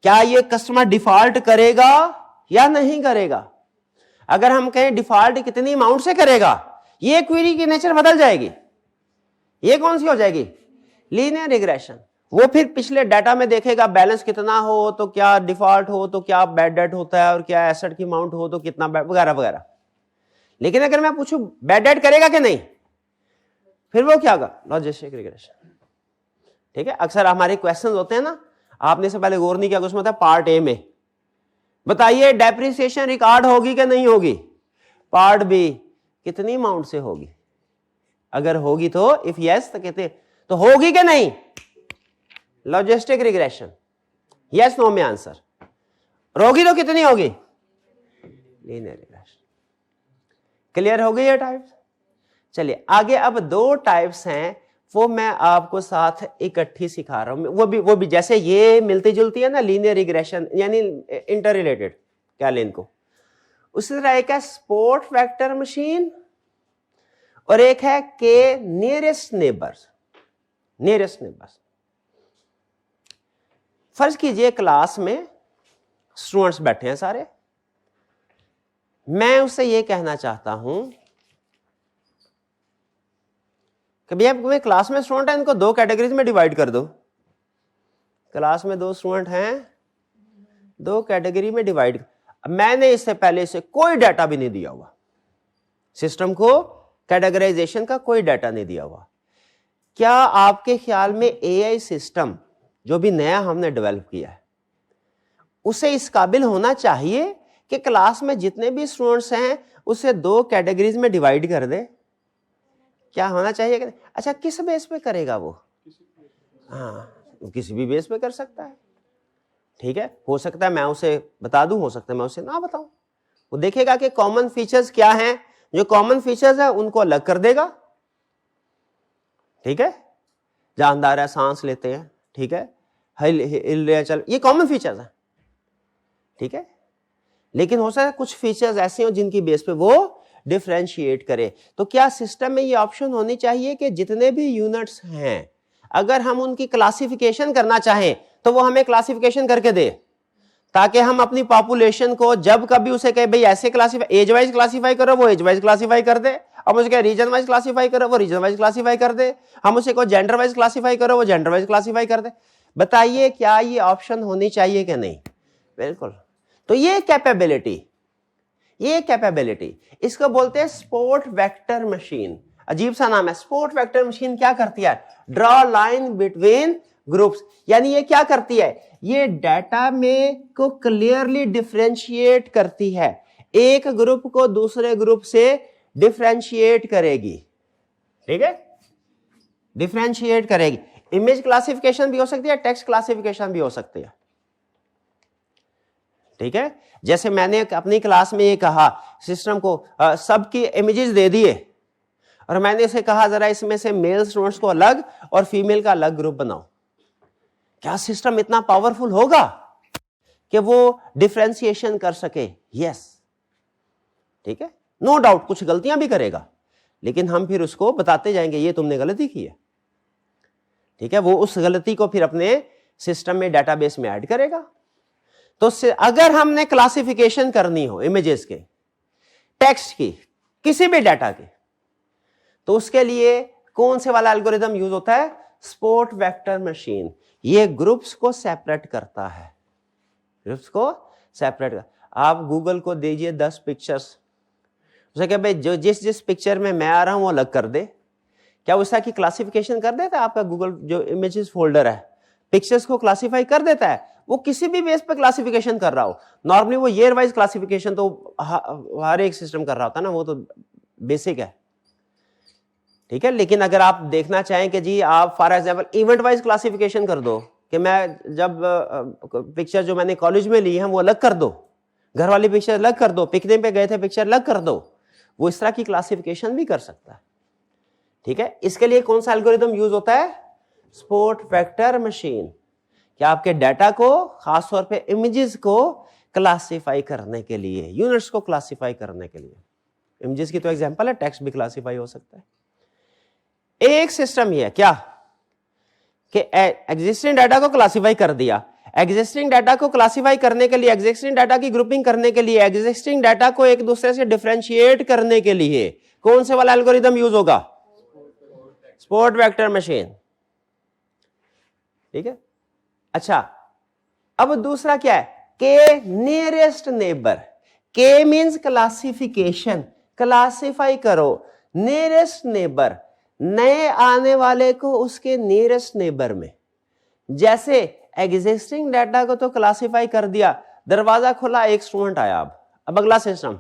क्या ये कस्टमर डिफॉल्ट करेगा या नहीं करेगा? अगर हम कहें डिफॉल्ट कितनी अमाउंट से करेगा, ये क्वेरी की नेचर बदल जाएगी। ये कौन सी हो जाएगी? Linear regression. वो फिर पिछले डाटा में देखेगा बैलेंस कितना हो तो क्या डिफॉल्ट हो तो क्या बैड डेट होता है, और क्या एसेट की अमाउंट हो तो कितना वगैरह वगैरह। लेकिन अगर मैं पूछूं बैड डेट करेगा कि नहीं, फिर वो क्या होगा? Logistic regression. ठीक है। अक्सर हमारे क्वेश्चंस होते हैं ना, आपने इससे पहले गौर नहीं किया, उसमें होता है पार्ट ए में बताइए डेप्रिसिएशन रिकॉर्ड होगी कि नहीं होगी, पार्ट बी कितनी अमाउंट से होगी। अगर होगी तो इफ यस तो कहते तो होगी कि नहीं, लॉजिस्टिक रिग्रेशन। यस नो में आंसर, होगी तो कितनी होगी, लीनियर रिग्रेशन। क्लियर हो गई ये टाइप्स। चलिए आगे, अब दो टाइप्स हैं वो मैं आपको साथ इकट्ठी सिखा रहा हूं। वो भी जैसे ये मिलती जुलती है ना लीनियर रिग्रेशन, यानी इंटर रिलेटेड, क्या लें इनको। उसी तरह एक है सपोर्ट वेक्टर मशीन और एक है के नियरेस्ट नेबर्स। नियरेस्ट नेबर्स, फर्ज कीजिए क्लास में स्टूडेंट्स बैठे हैं सारे, मैं उससे ये कहना चाहता हूं कि भैया क्लास में स्टूडेंट है, इनको दो कैटेगरीज में डिवाइड कर दो। क्लास में दो स्टूडेंट हैं, दो कैटेगरी में डिवाइड। मैंने इससे पहले से कोई डाटा भी नहीं दिया हुआ, सिस्टम को कैटेगराइजेशन का कोई डाटा नहीं दिया हुआ। क्या आपके ख्याल में एआई सिस्टम जो भी नया हमने डेवलप किया है उसे इस काबिल होना चाहिए कि क्लास में जितने भी स्टूडेंट्स हैं उसे 2 कैटेगरीज में डिवाइड कर दे। क्या होना चाहिए? अच्छा, किस बेस पे करेगा वो? हाँ, किसी भी बेस पे कर सकता है। ठीक है, हो सकता है मैं उसे बता दूं, हो सकता है मैं उसे ना बताऊं। वो देखेगा कि कॉमन फीचर्स क्या हैं, जो कॉमन फीचर्स है उनको अलग कर देगा। ठीक है, जानदार है, सांस लेते हैं, ठीक है, हिल रहे चल, ये कॉमन फीचर्स है। ठीक है, लेकिन हो सकता है कुछ फीचर्स ऐसे हो जिनकी बेस पे वो डिफरेंशिएट करे। तो क्या सिस्टम में ये ऑप्शन होनी चाहिए कि जितने भी यूनिट्स हैं अगर हम उनकी क्लासिफिकेशन करना चाहें तो वो हमें क्लासिफिकेशन करके दे, ताकि हम अपनी पॉपुलेशन को जब कभी उसे कहे भाई ऐसे क्लासिफाई, एज वाइज क्लासिफाई करो, वो एज वाइज क्लासिफाई कर दे। हम उसे कहे रीजन वाइज क्लासिफाई करो, वो रीजन वाइज क्लासिफाई कर दे। हम उसे को जेंडर वाइज क्लासिफाई करो, वो जेंडर वाइज क्लासिफाई कर दे। बताइए क्या ये ऑप्शन होनी चाहिए कि नहीं? बिल्कुल। तो ये कैपेबिलिटी इसको बोलते हैं स्पोर्ट वेक्टर मशीन। अजीब सा नाम है। स्पोर्ट वेक्टर मशीन क्या करती है? Draw line between groups. यानी ये क्या करती है? ये डाटा में को क्लियरली डिफरेंशिएट करती है, एक ग्रुप को दूसरे ग्रुप से डिफरेंशिएट करेगी। ठीक है, डिफरेंशिएट करेगी। इमेज क्लासिफिकेशन भी हो सकती है, टेक्स्ट क्लासिफिकेशन भी हो सकती है। ठीक है, जैसे मैंने अपनी क्लास में ये कहा सिस्टम को सबकी इमेजेस दे दिए और मैंने इसे कहा जरा इसमें से मेल स्टूडेंट्स को अलग और फीमेल का अलग ग्रुप बनाओ। क्या सिस्टम इतना पावरफुल होगा कि वो डिफरेंशिएशन कर सके? यस। ठीक है, नो डाउट कुछ गलतियां भी करेगा, लेकिन हम फिर उसको बताते जाएंगे ये तुमने गलती की है। ठीक है, वो उस गलती को फिर अपने सिस्टम में डेटाबेस में ऐड करेगा। तो अगर हमने क्लासिफिकेशन करनी हो इमेजेस के, टेक्स्ट की, किसी भी डाटा की, तो उसके लिए कौन से वाला एल्गोरिदम यूज होता है? Sport vector machine. ये ग्रुप्स को सेपरेट करता है, ग्रुप्स को सेपरेट कर। आप गूगल को दीजिए 10 पिक्चर्स, उसे कह भाई जो जिस पिक्चर में मैं आ रहा हूं वो अलग कर दे। क्या उसका की क्लासिफिकेशन कर देता है? आपका गूगल जो इमेजेस फोल्डर है पिक्चर्स को क्लासिफाई कर देता है। वो किसी भी बेस पे क्लासिफिकेशन कर रहा हो, नॉर्मली वो ईयर वाइज क्लासिफिकेशन तो हर एक सिस्टम कर रहा होता है ना, वो तो बेसिक है। ठीक है, लेकिन अगर आप देखना चाहें कि जी आप for example event wise classification कर दो कि मैं जब पिक्चर जो मैंने कॉलेज में ली है वो अलग कर दो, घर वाली पिक्चर अलग कर दो, पिकनिक पे गए थे पिक्चर अलग कर दो, वो इस तरह की क्लासिफिकेशन भी कर सकता है। ठीक है, इसके लिए कौन सा एल्गोरिदम यूज होता है? Sport vector machine. क्या आपके डाटा को, खासतौर पे इमेजेस को क्लासिफाई करने के लिए, यूनिट्स को क्लासिफाई करने के लिए। इमेजेस की तो एग्जांपल है, टेक्स्ट भी क्लासिफाई हो सकता है। एक सिस्टम ये है क्या कि एग्जिस्टिंग डाटा को क्लासिफाई कर दिया। एग्जिस्टिंग डाटा को क्लासिफाई करने के लिए, एग्जिस्टिंग डाटा की ग्रुपिंग करने के लिए, एग्जिस्टिंग डाटा को एक दूसरे से डिफरेंशिएट करने के लिए कौन से वाला एल्गोरिदम यूज होगा? Sport vector machine. ठीक है, अच्छा अब दूसरा क्या है? के नियरेस्ट नेबर। के मींस क्लासिफिकेशन, क्लासिफाई करो। नियरेस्ट नेबर, नए आने वाले को उसके नियरेस्ट नेबर में। जैसे एग्जिस्टिंग डाटा को तो क्लासिफाई कर दिया, दरवाजा खुला एक स्टूडेंट आया। अब अगला सिस्टम,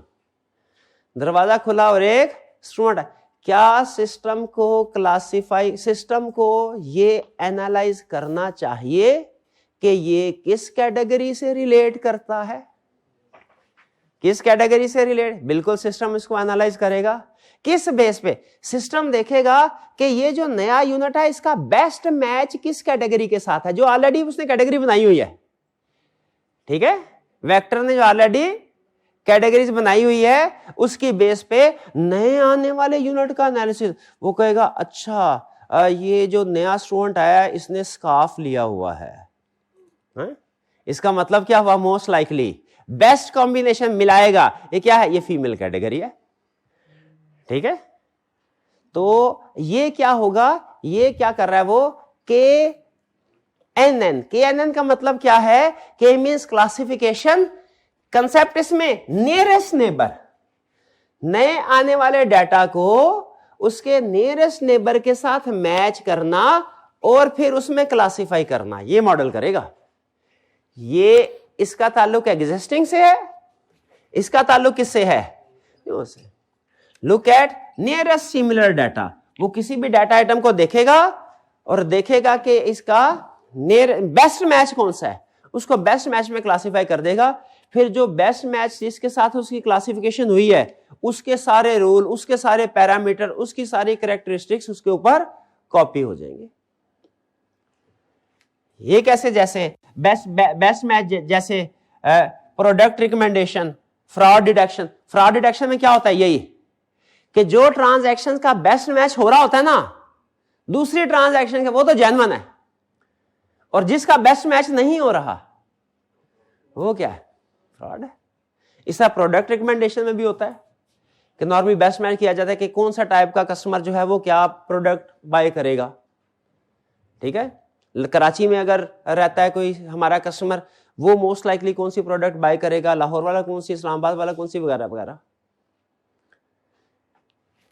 दरवाजा खुला और एक स्टूडेंट आया। क्या सिस्टम को क्लासिफाई, सिस्टम को ये एनालाइज करना चाहिए कि ये किस कैटेगरी से रिलेट करता है, किस कैटेगरी से रिलेट? बिल्कुल सिस्टम इसको एनालाइज करेगा। किस बेस पे? सिस्टम देखेगा कि ये जो नया यूनिट है इसका बेस्ट मैच किस कैटेगरी के साथ है, जो ऑलरेडी उसने कैटेगरी बनाई हुई है। ठीक है, वेक्टर ने जो ऑलरेडी कैटेगरीज बनाई हुई है उसकी बेस पे नए आने वाले यूनिट का एनालिसिस। वो कहेगा अच्छा ये जो नया स्टूडेंट आया है इसने स्कार्फ लिया हुआ है, इसका मतलब क्या हुआ? मोस्ट लाइकली बेस्ट कॉम्बिनेशन मिलाएगा। ये क्या है? ये फीमेल कैटेगरी है। ठीक है, तो ये क्या होगा? ये क्या कर रहा है वो? के एन एन। के एन एन का मतलब क्या है? के मींस क्लासिफिकेशन। कंसेप्ट इसमें नियरेस्ट नेबर, नए आने वाले डाटा को उसके नियरेस्ट नेबर के साथ मैच करना और फिर उसमें क्लासिफाई करना, ये मॉडल करेगा। ये इसका ताल्लुक एग्जिस्टिंग से है, इसका ताल्लुक किससे है? से। Look at nearest similar data, वो किसी भी डाटा आइटम को देखेगा और देखेगा कि इसका बेस्ट मैच कौन सा है, उसको बेस्ट मैच में क्लासिफाई कर देगा। फिर जो बेस्ट मैच जिसके साथ उसकी क्लासिफिकेशन हुई है, उसके सारे रूल, उसके सारे पैरामीटर, उसकी सारी कैरेक्टरिस्टिक्स उसके ऊपर कॉपी हो जाएंगे। ये कैसे? जैसे बेस्ट मैच, जैसे product recommendation, fraud detection. Fraud detection में क्या होता है? यही कि जो ट्रांजैक्शन का बेस्ट मैच हो रहा होता है ना दूसरी ट्रांजैक्शन के, वो तो जेन्युइन है, और जिसका बेस्ट मैच नहीं हो रहा वो क्या है? फ्रॉड है। इसका प्रोडक्ट रिकमेंडेशन में भी होता है कि नॉर्मली बेस्ट मैच किया जाता है कि कौन सा टाइप का कस्टमर जो है वो क्या प्रोडक्ट बाय करेगा। ठीक है, कराची में अगर रहता है कोई हमारा कस्टमर, वो मोस्ट लाइकली कौन सी प्रोडक्ट बाय करेगा, लाहौर वाला कौन सी, इस्लामाबाद वाला कौन सी, वगैरह वगैरह।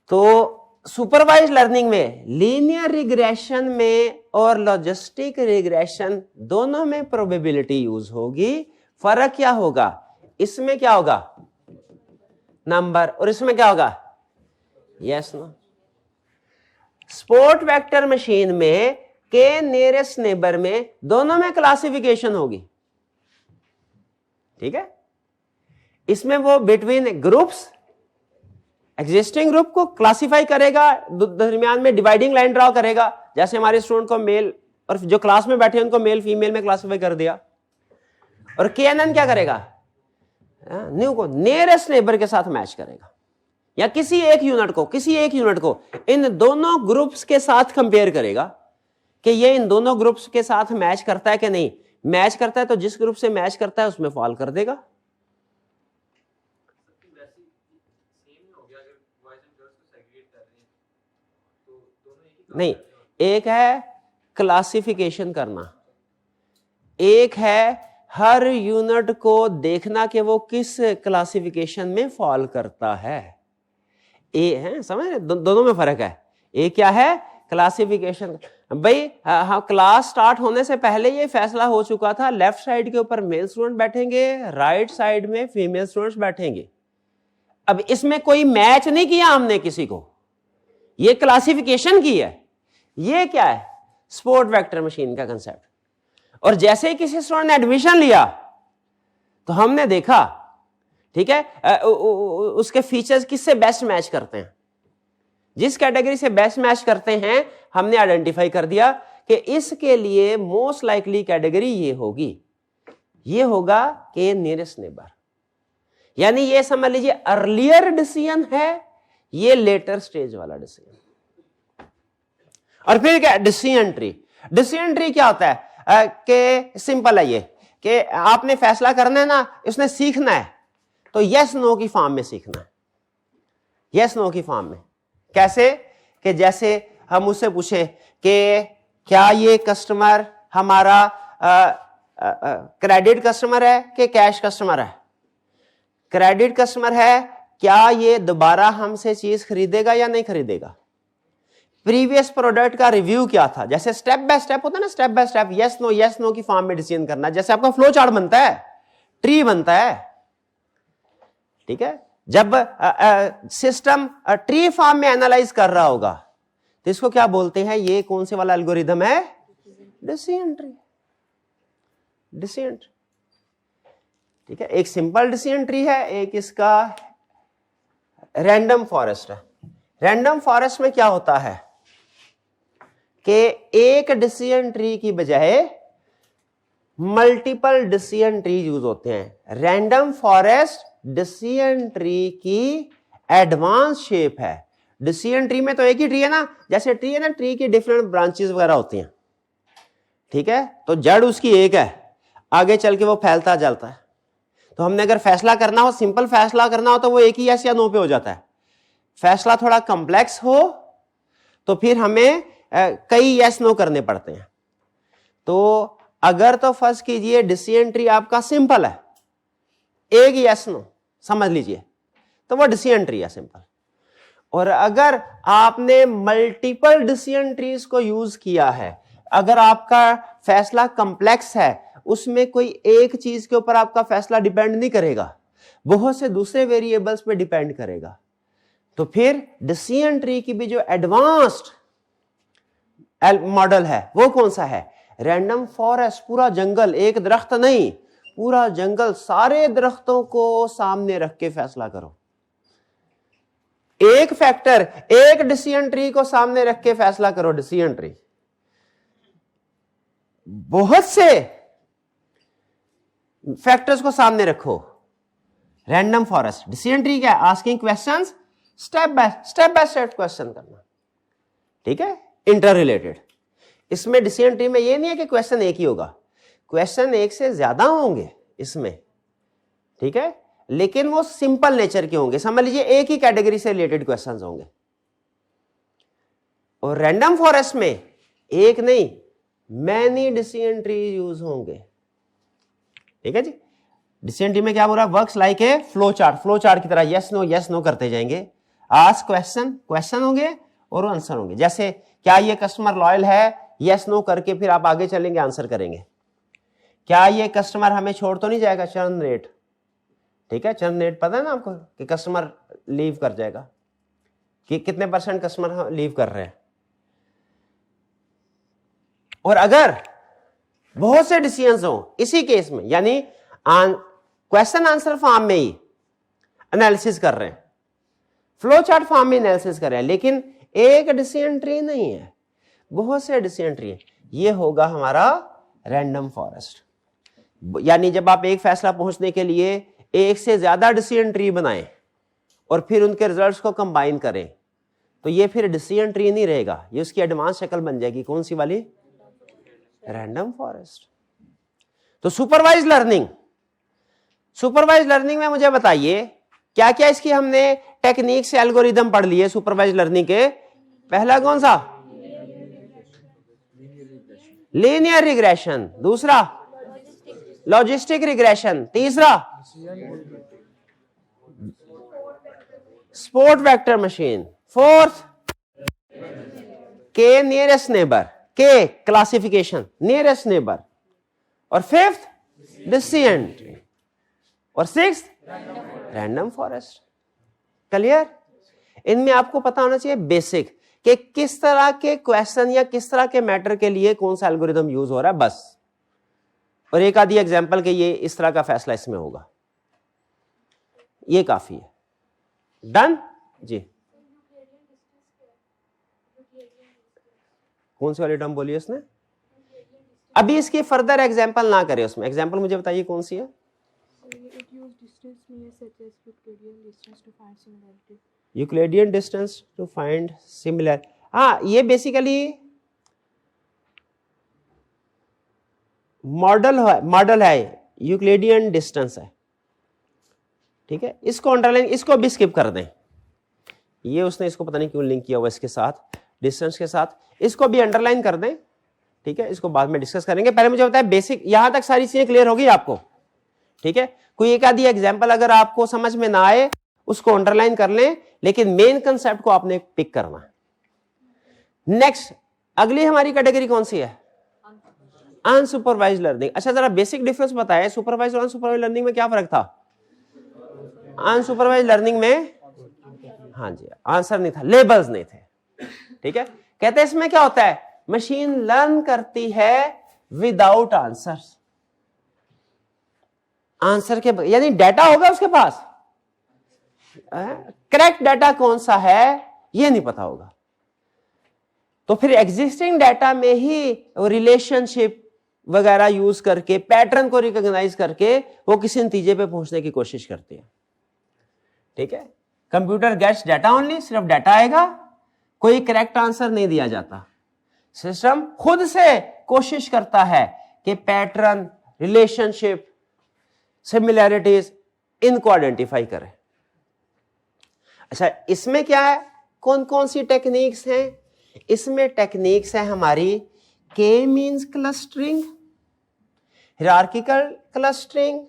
तो सुपरवाइज लर्निंग में, लीनियर रिग्रेशन में और लॉजिस्टिक रिग्रेशन दोनों में प्रोबेबिलिटी यूज होगी। फर्क क्या होगा? इसमें क्या होगा? नंबर, और इसमें क्या होगा? Yes no. Support vector machine में के नियरेस्ट नेबर में दोनों में क्लासिफिकेशन होगी। ठीक है, इसमें वो बिटवीन ग्रुप्स, एग्जिस्टिंग ग्रुप को क्लासिफाई करेगा, दरमियान में डिवाइडिंग लाइन ड्रॉ करेगा, जैसे हमारे स्टूडेंट को मेल और जो क्लास में बैठे उनको मेल फीमेल में क्लासिफाई कर दिया। और केएनएन क्या करेगा? न्यू को नियरेस्ट नेबर के साथ मैच करेगा, या किसी एक यूनिट को इन दोनों ग्रुप्स के साथ कंपेयर करेगा कि ये इन दोनों ग्रुप्स के साथ मैच करता है कि नहीं। मैच करता है तो जिस ग्रुप से मैच करता है उसमें फॉल कर देगा। नहीं, एक है क्लासिफिकेशन करना, एक है हर यूनिट को देखना कि वो किस क्लासिफिकेशन में फॉल करता है। ए है, समझ रहे? दोनों में फर्क है। एक क्या है? क्लासिफिकेशन। भाई हाँ, क्लास स्टार्ट होने से पहले ये फैसला हो चुका था, लेफ्ट साइड के ऊपर मेल स्टूडेंट बैठेंगे, राइट साइड में फीमेल स्टूडेंट्स बैठेंगे। अब इसमें कोई मैच नहीं किया हमने किसी को, ये क्लासिफिकेशन की है। ये क्या है? सपोर्ट वेक्टर मशीन का कंसेप्ट। और जैसे ही किसी स्टूडेंट ने एडमिशन लिया तो हमने देखा, ठीक है, उसके फीचर्स किससे बेस्ट मैच करते हैं, जिस कैटेगरी से बेस्ट मैच करते हैं हमने आइडेंटिफाई कर दिया कि इसके लिए मोस्ट लाइकली कैटेगरी ये होगी, ये होगा के नियरेस्ट नेबर। यानी ये समझ लीजिए अर्लियर डिसीजन है, ये लेटर स्टेज वाला डिसीजन। और फिर क्या? Decision tree. डिसीजन ट्री क्या होता है? कि सिंपल है ये कि आपने फैसला करना है ना, उसने सीखना है तो यस नो की फॉर्म में सीखना है। यस नो की फॉर्म में कैसे? कि जैसे हम उससे पूछे कि क्या ये कस्टमर हमारा क्रेडिट कस्टमर है कि कैश कस्टमर है? क्रेडिट कस्टमर है, क्या ये दोबारा हमसे चीज खरीदेगा या नहीं खरीदेगा? प्रीवियस प्रोडक्ट का रिव्यू क्या था? जैसे स्टेप बाय स्टेप होता है ना, step by step yes no की फॉर्म में डिसीजन करना। जैसे आपका फ्लो चार्ट बनता है, ट्री बनता है, ठीक है, जब सिस्टम ट्री फॉर्म में एनालाइज कर रहा होगा तो इसको क्या बोलते हैं? ये कौन से वाला एल्गोरिथम है? Decision tree. डिसीजन ट्री, ठीक है। एक सिंपल डिसीजन ट्री है, एक इसका रैंडम फॉरेस्ट है। रैंडम फॉरेस्ट में क्या होता है कि एक डिसीजन ट्री की बजाय मल्टीपल डिसीजन ट्री यूज होते हैं। रैंडम फॉरेस्ट डिसीजन ट्री की एडवांस शेप है। डिसीजन ट्री में तो एक ही ट्री है ना, जैसे ट्री है ना, ट्री की डिफरेंट ब्रांचेस वगैरह होती हैं, ठीक है, तो जड़ उसकी एक है, आगे चल के वो फैलता चलता है। तो हमने अगर फैसला करना हो, सिंपल फैसला करना हो, तो वो एक ही यस या नो पे हो जाता है। फैसला थोड़ा कॉम्प्लेक्स हो तो फिर हमें कई यस नो करने पड़ते हैं। तो अगर तो फर्स्ट कीजिए डिसीजन ट्री आपका सिंपल है, एक यस नो समझ लीजिए, तो वो डिसीजन ट्री है सिंपल। और अगर आपने मल्टीपल डिसीजन ट्रीज को यूज किया है, अगर आपका फैसला कॉम्प्लेक्स है, उसमें कोई एक चीज के ऊपर आपका फैसला डिपेंड नहीं करेगा, बहुत से दूसरे वेरिएबल्स पे डिपेंड करेगा। तो फिर डिसीजन ट्री की भी जो एडवांस्ड मॉडल है वो कौन सा है? रैंडम फॉरेस्ट, पूरा जंगल, एक दरख्त नहीं, पूरा जंगल, सारे दरख्तों को सामने रख के फैसला करो। एक फैक्टर, एक डिसीजन ट्री को सामने रख के फैसला करो। डिसीजन ट्री बहुत से फैक्टर्स को सामने रखो। रैंडम फॉरेस्ट, डिसीजन ट्री क्या है? Asking questions, step by step question करना, ठीक है, इंटर रिलेटेड। इसमें डिसीजन ट्री में ये नहीं है कि क्वेश्चन एक ही होगा, क्वेश्चन एक से ज्यादा होंगे इसमें, ठीक है, लेकिन वो सिंपल नेचर के होंगे। समझ लीजिए एक ही कैटेगरी से रिलेटेड क्वेश्चंस होंगे। और रैंडम फॉरेस्ट में एक नहीं, मैनी डिसीजन ट्री यूज होंगे, ठीक है जी। डिसीजन ट्री में क्या बोल रहा है? Works like a flow chart की तरह यस नो करते जाएंगे। आस्क क्वेश्चन होंगे और आंसर होंगे। जैसे क्या ये कस्टमर लॉयल है? यस नो करके फिर आप आगे चलेंगे, आंसर करेंगे। क्या ये कस्टमर हमें छोड़ तो नहीं जाएगा? चर्न रेट, ठीक है, चर्न रेट पता है ना आपको कि कस्टमर लीव कर जाएगा, कि कितने % कस्टमर लीव कर रहे हैं। और अगर बहुत से डिसीजंस हो इसी केस में, यानी क्वेश्चन आंसर फॉर्म में ही एनालिसिस कर रहे हैं, फ्लो चार्ट फॉर्म में एनालिसिस कर रहे हैं, लेकिन एक डिसीजन ट्री नहीं है, बहुत से डिसीजन ट्री है, ये होगा हमारा रैंडम फॉरेस्ट। यानी जब आप एक फैसला पहुंचने के लिए एक से ज्यादा डिसीजन ट्री बनाएं और फिर उनके रिजल्ट्स को कंबाइन करें, तो ये फिर डिसीजन ट्री नहीं रहेगा, ये उसकी एडवांस शक्ल बन जाएगी। कौन सी वाली? Random forest. तो सुपरवाइज लर्निंग में मुझे बताइए क्या क्या इसकी हमने टेक्निक से एल्गोरिदम पढ़ लिए सुपरवाइज लर्निंग के? पहला कौन सा? लीनियर रिग्रेशन, दूसरा लॉजिस्टिक रिग्रेशन, तीसरा सपोर्ट वेक्टर मशीन, फोर्थ के नियरेस्ट नेबर, के क्लासिफिकेशन नियरेस्ट नेबर, और फिफ्थ डिसीजन ट्री, और सिक्स्थ रैंडम फॉरेस्ट। क्लियर? इनमें आपको पता होना चाहिए बेसिक कि किस तरह के क्वेश्चन या किस तरह के मैटर के लिए कौन सा एल्गोरिदम यूज हो रहा है, बस। और एक आधी एग्जांपल के ये इस तरह का फैसला इसमें होगा, ये काफी है। डन जी। कौन सी वाली टर्म बोली है उसने? अभी इसकी फर्दर एग्जांपल ना करें, उसमें एग्जांपल मुझे बताइए कौन सी है? Euclidean distance to find similar. हाँ, ये बेसिकली मॉडल है, यूक्लिडियन डिस्टेंस है, ठीक है। इसको अंडरलाइन, इसको भी स्किप कर दें, ये उसने इसको पता नहीं क्यों लिंक किया हुआ इसके साथ, डिस्टेंस के साथ, इसको भी अंडरलाइन कर दें, ठीक है। इसको बाद में डिस्कस करेंगे, पहले मुझे बताया बेसिक, यहां तक सारी चीजें क्लियर होगी आपको, ठीक है। कोई एक आधी एग्जांपल अगर आपको समझ में ना आए उसको अंडरलाइन कर लें, लेकिन मेन कंसेप्ट को आपने पिक करना है। नेक्स्ट, अगली हमारी कैटेगरी कौन सी है? Unsupervised learning. अच्छा, जरा बेसिक डिफरेंस बताएं, सुपरवाइज्ड और अनसुपरवाइज्ड लर्निंग में क्या फर्क था? अनसुपरवाइज्ड लर्निंग में, हाँ जी, आंसर नहीं था, लेबल्स नहीं थे, ठीक है। कहते हैं इसमें क्या होता है? मशीन लर्न करती है विदाउट आंसर्स, आंसर के, यानी डाटा होगा उसके पास, करेक्ट डाटा कौन सा है ये नहीं पता होगा, तो फिर एग्जिस्टिंग डाटा में ही रिलेशनशिप वगैरह यूज करके, पैटर्न को रिकॉग्नाइज करके वो किसी नतीजे पे पहुंचने की कोशिश करती है, ठीक है। कंप्यूटर गेट्स डाटा ओनली, सिर्फ डाटा आएगा, कोई करेक्ट आंसर नहीं दिया जाता। सिस्टम खुद से कोशिश करता है कि पैटर्न, रिलेशनशिप, सिमिलैरिटीज, इनको आइडेंटिफाई करें। अच्छा, इसमें क्या है, कौन कौन सी टेक्निक्स हैं? इसमें टेक्निक्स है हमारी के means clustering, hierarchical clustering,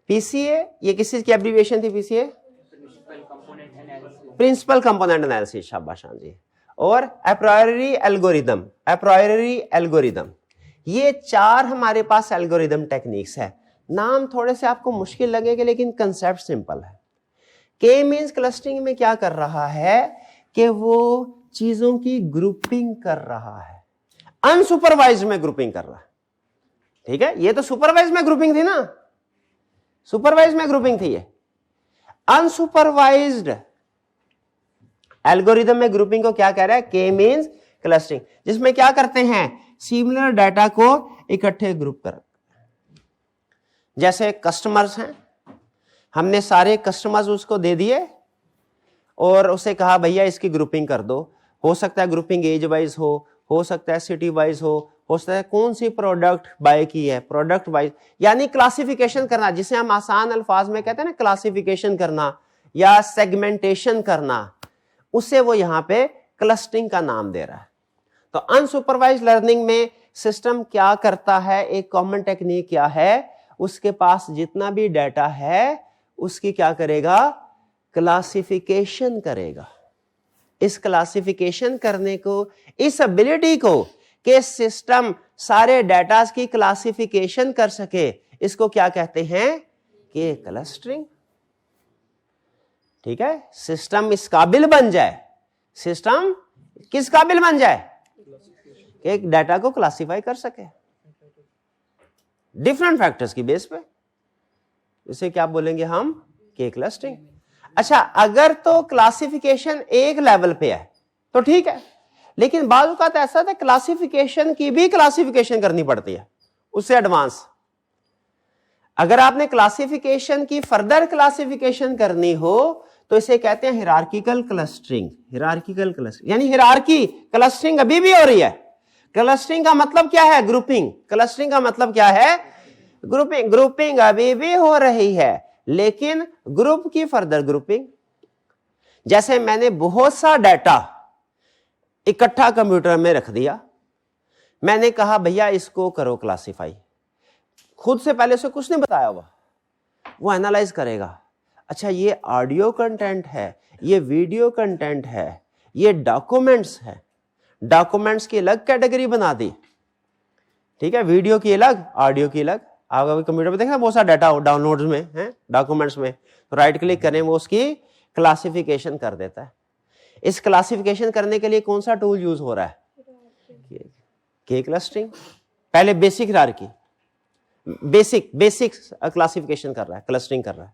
PCA, ये किस चीज की एब्रिविएशन थी? पीसीए, प्रिंसिपल कंपोनेंट एनालिसिस, शाबाश जी, और अप्रायरी एल्गोरिदम, ये चार हमारे पास एल्गोरिदम टेक्निक्स है। नाम थोड़े से आपको मुश्किल लगेंगे लेकिन कंसेप्ट सिंपल है। के मींस क्लस्टरिंग में क्या कर रहा है कि वो चीजों की ग्रुपिंग कर रहा है, अनसुपरवाइज्ड में ग्रुपिंग कर रहा है। ठीक है, ये तो सुपरवाइज में ग्रुपिंग थी ना, सुपरवाइज में ग्रुपिंग थी, ये अनसुपरवाइज्ड एल्गोरिदम में ग्रुपिंग को क्या कह रहा है, के मींस क्लस्टरिंग, जिसमें क्या करते हैं, सिमिलर डाटा को इकट्ठे ग्रुप कर। जैसे कस्टमर्स हैं, हमने सारे कस्टमर्स उसको दे दिए और उसे कहा भैया इसकी ग्रुपिंग कर दो। हो सकता है ग्रुपिंग एज वाइज हो सकता है सिटी वाइज हो सकता है कौन सी प्रोडक्ट बाय की है, प्रोडक्ट वाइज, यानी क्लासिफिकेशन करना, जिसे हम आसान अल्फाज में कहते हैं ना क्लासिफिकेशन करना या सेगमेंटेशन करना, उसे वो यहां पे क्लस्टरिंग का नाम दे रहा है। तो अनसुपरवाइज्ड लर्निंग में सिस्टम क्या करता है, एक कॉमन टेक्निक क्या है, उसके पास जितना भी डाटा है उसकी क्या करेगा, क्लासिफिकेशन करेगा। इस क्लासिफिकेशन करने को, इस एबिलिटी को कि सिस्टम सारे डाटा की क्लासिफिकेशन कर सके, इसको क्या कहते हैं, कि क्लस्टरिंग। ठीक है, सिस्टम इस काबिल बन जाए, सिस्टम किस काबिल बन जाए, एक डाटा को क्लासिफाई कर सके डिफरेंट फैक्टर्स की बेस पे, इसे क्या बोलेंगे हम, के क्लस्टरिंग। अच्छा, अगर तो क्लासिफिकेशन एक लेवल पे है तो ठीक है, लेकिन बाज़ औक़ात ऐसा था क्लासिफिकेशन की भी क्लासिफिकेशन करनी पड़ती है, उससे एडवांस। अगर आपने क्लासिफिकेशन की फर्दर क्लासिफिकेशन करनी हो तो इसे कहते हैं हिरार्किकल क्लस्टरिंग। हिरार्किकल क्लस्टरिंग यानी हिरार्की क्लस्टरिंग अभी भी हो रही है। क्लस्टरिंग का मतलब क्या है, ग्रुपिंग। क्लस्टरिंग का मतलब क्या है, ग्रुपिंग। ग्रुपिंग अभी भी हो रही है, लेकिन ग्रुप की फर्दर ग्रुपिंग। जैसे मैंने बहुत सा डाटा इकट्ठा कंप्यूटर में रख दिया, मैंने कहा भैया इसको करो क्लासिफाई, खुद से पहले से कुछ नहीं बताया हुआ, वो एनालाइज करेगा। अच्छा, ये ऑडियो कंटेंट है, ये वीडियो कंटेंट है, ये डॉक्यूमेंट्स है, डॉक्यूमेंट्स की अलग कैटेगरी बना दी। ठीक है, वीडियो की अलग, ऑडियो की अलग। आप अभी कंप्यूटर पे देखा बहुत सारा डाटा डाउनलोड्स में है, डॉक्यूमेंट्स में, तो राइट क्लिक करें वो उसकी क्लासिफिकेशन कर देता है। इस क्लासिफिकेशन करने के लिए कौन सा टूल यूज हो रहा है, के क्लस्टरिंग। पहले बेसिक हिरार्की, बेसिक क्लासिफिकेशन कर रहा है, क्लस्टरिंग कर रहा है।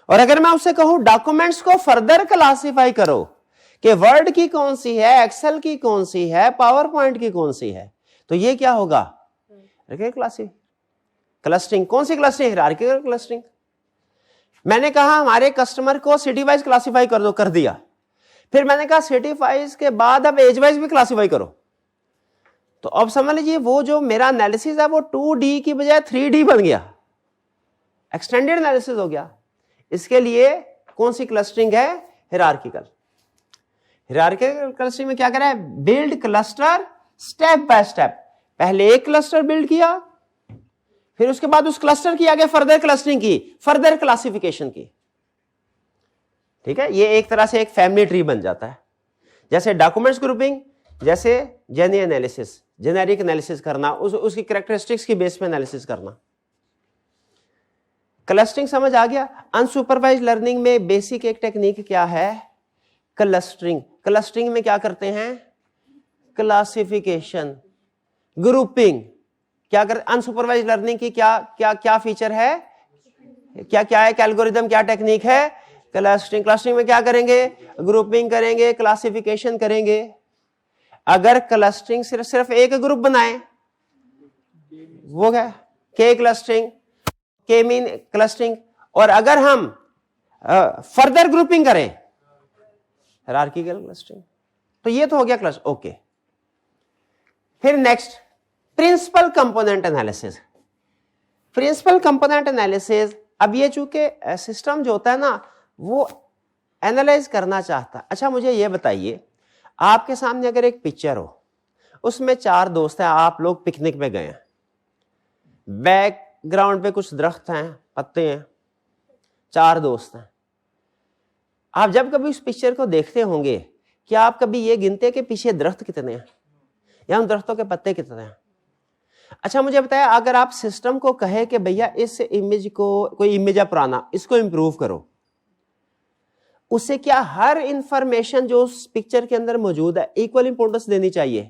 और अगर मैं उससे कहूं डॉक्यूमेंट्स को फर्दर क्लासिफाई करो कि वर्ड की कौन सी है, एक्सेल की कौन सी है, पावर पॉइंट की कौन सी है, तो ये क्या होगा, क्लस्टरिंग। कौन सी क्लस्टरिंग, हिरार्किकल क्लस्टरिंग। मैंने कहा हमारे कस्टमर को सिटी वाइज क्लासिफाई कर दो, कर दिया। फिर मैंने कहा सिटी वाइज के बाद अब एज वाइज भी क्लासिफाई करो। तो अब समझ लीजिए वो जो मेरा एनालिसिस है वो 2D की बजाय 3D बन गया, एक्सटेंडेड एनालिसिस हो गया। इसके लिए कौन सी क्लस्टरिंग है, हिरार्किकल। हिरार्किकल क्लस्टरिंग में क्या करा है, build cluster step by step. पहले एक क्लस्टर बिल्ड किया, फिर उसके बाद उस क्लस्टर की आगे फर्दर क्लस्टरिंग की, फर्दर क्लासिफिकेशन की। ठीक है, ये एक तरह से एक फैमिली ट्री बन जाता है। जैसे डॉक्यूमेंट्स ग्रुपिंग, जैसे जेनी एनालिसिस, जेनेरिक एनालिसिस करना, उसकी कैरेक्टरिस्टिक्स की बेस पे एनालिसिस करना। क्लस्टरिंग समझ आ गया। अनसुपरवाइज्ड लर्निंग में बेसिक एक टेक्निक क्या है, क्लस्टरिंग। क्लस्टरिंग में क्या करते हैं, क्लासिफिकेशन, ग्रुपिंग। क्या कर, अनसुपरवाइज्ड लर्निंग की क्या क्या क्या फीचर है, क्या क्या है, एल्गोरिथम, क्या टेक्निक है, क्लस्टरिंग। क्लस्टरिंग में क्या करेंगे, ग्रुपिंग करेंगे, क्लासिफिकेशन करेंगे। अगर क्लस्टरिंग सिर्फ एक ग्रुप बनाए, वो क्या, के क्लस्टरिंग, के मीन क्लस्टरिंग। और अगर हम फर्दर ग्रुपिंग करें, हिरार्किकल क्लस्टरिंग। तो ये तो हो गया क्लस्टर, ओके। फिर next, principal component analysis. Principal component analysis, अब ये चूंकि सिस्टम जो होता है ना वो एनालाइज करना चाहता है। अच्छा, मुझे ये बताइए, आपके सामने अगर एक पिक्चर हो, उसमें 4 दोस्त हैं, आप लोग पिकनिक पे गए हैं, बैकग्राउंड पे कुछ दरख्त हैं, पत्ते हैं, 4 दोस्त हैं। आप जब कभी उस पिक्चर को देखते होंगे, क्या आप कभी ये गिनते कि पीछे दरख्त कितने हैं या उन दरख्तों के पत्ते कितने हैं? अच्छा मुझे बताया, अगर आप सिस्टम को कहे कि भैया इस इमेज को, कोई इमेज है पुराना, इसको इंप्रूव करो, उससे क्या हर इंफॉर्मेशन जो उस पिक्चर के अंदर मौजूद है इक्वल इंपॉर्टेंस देनी चाहिए,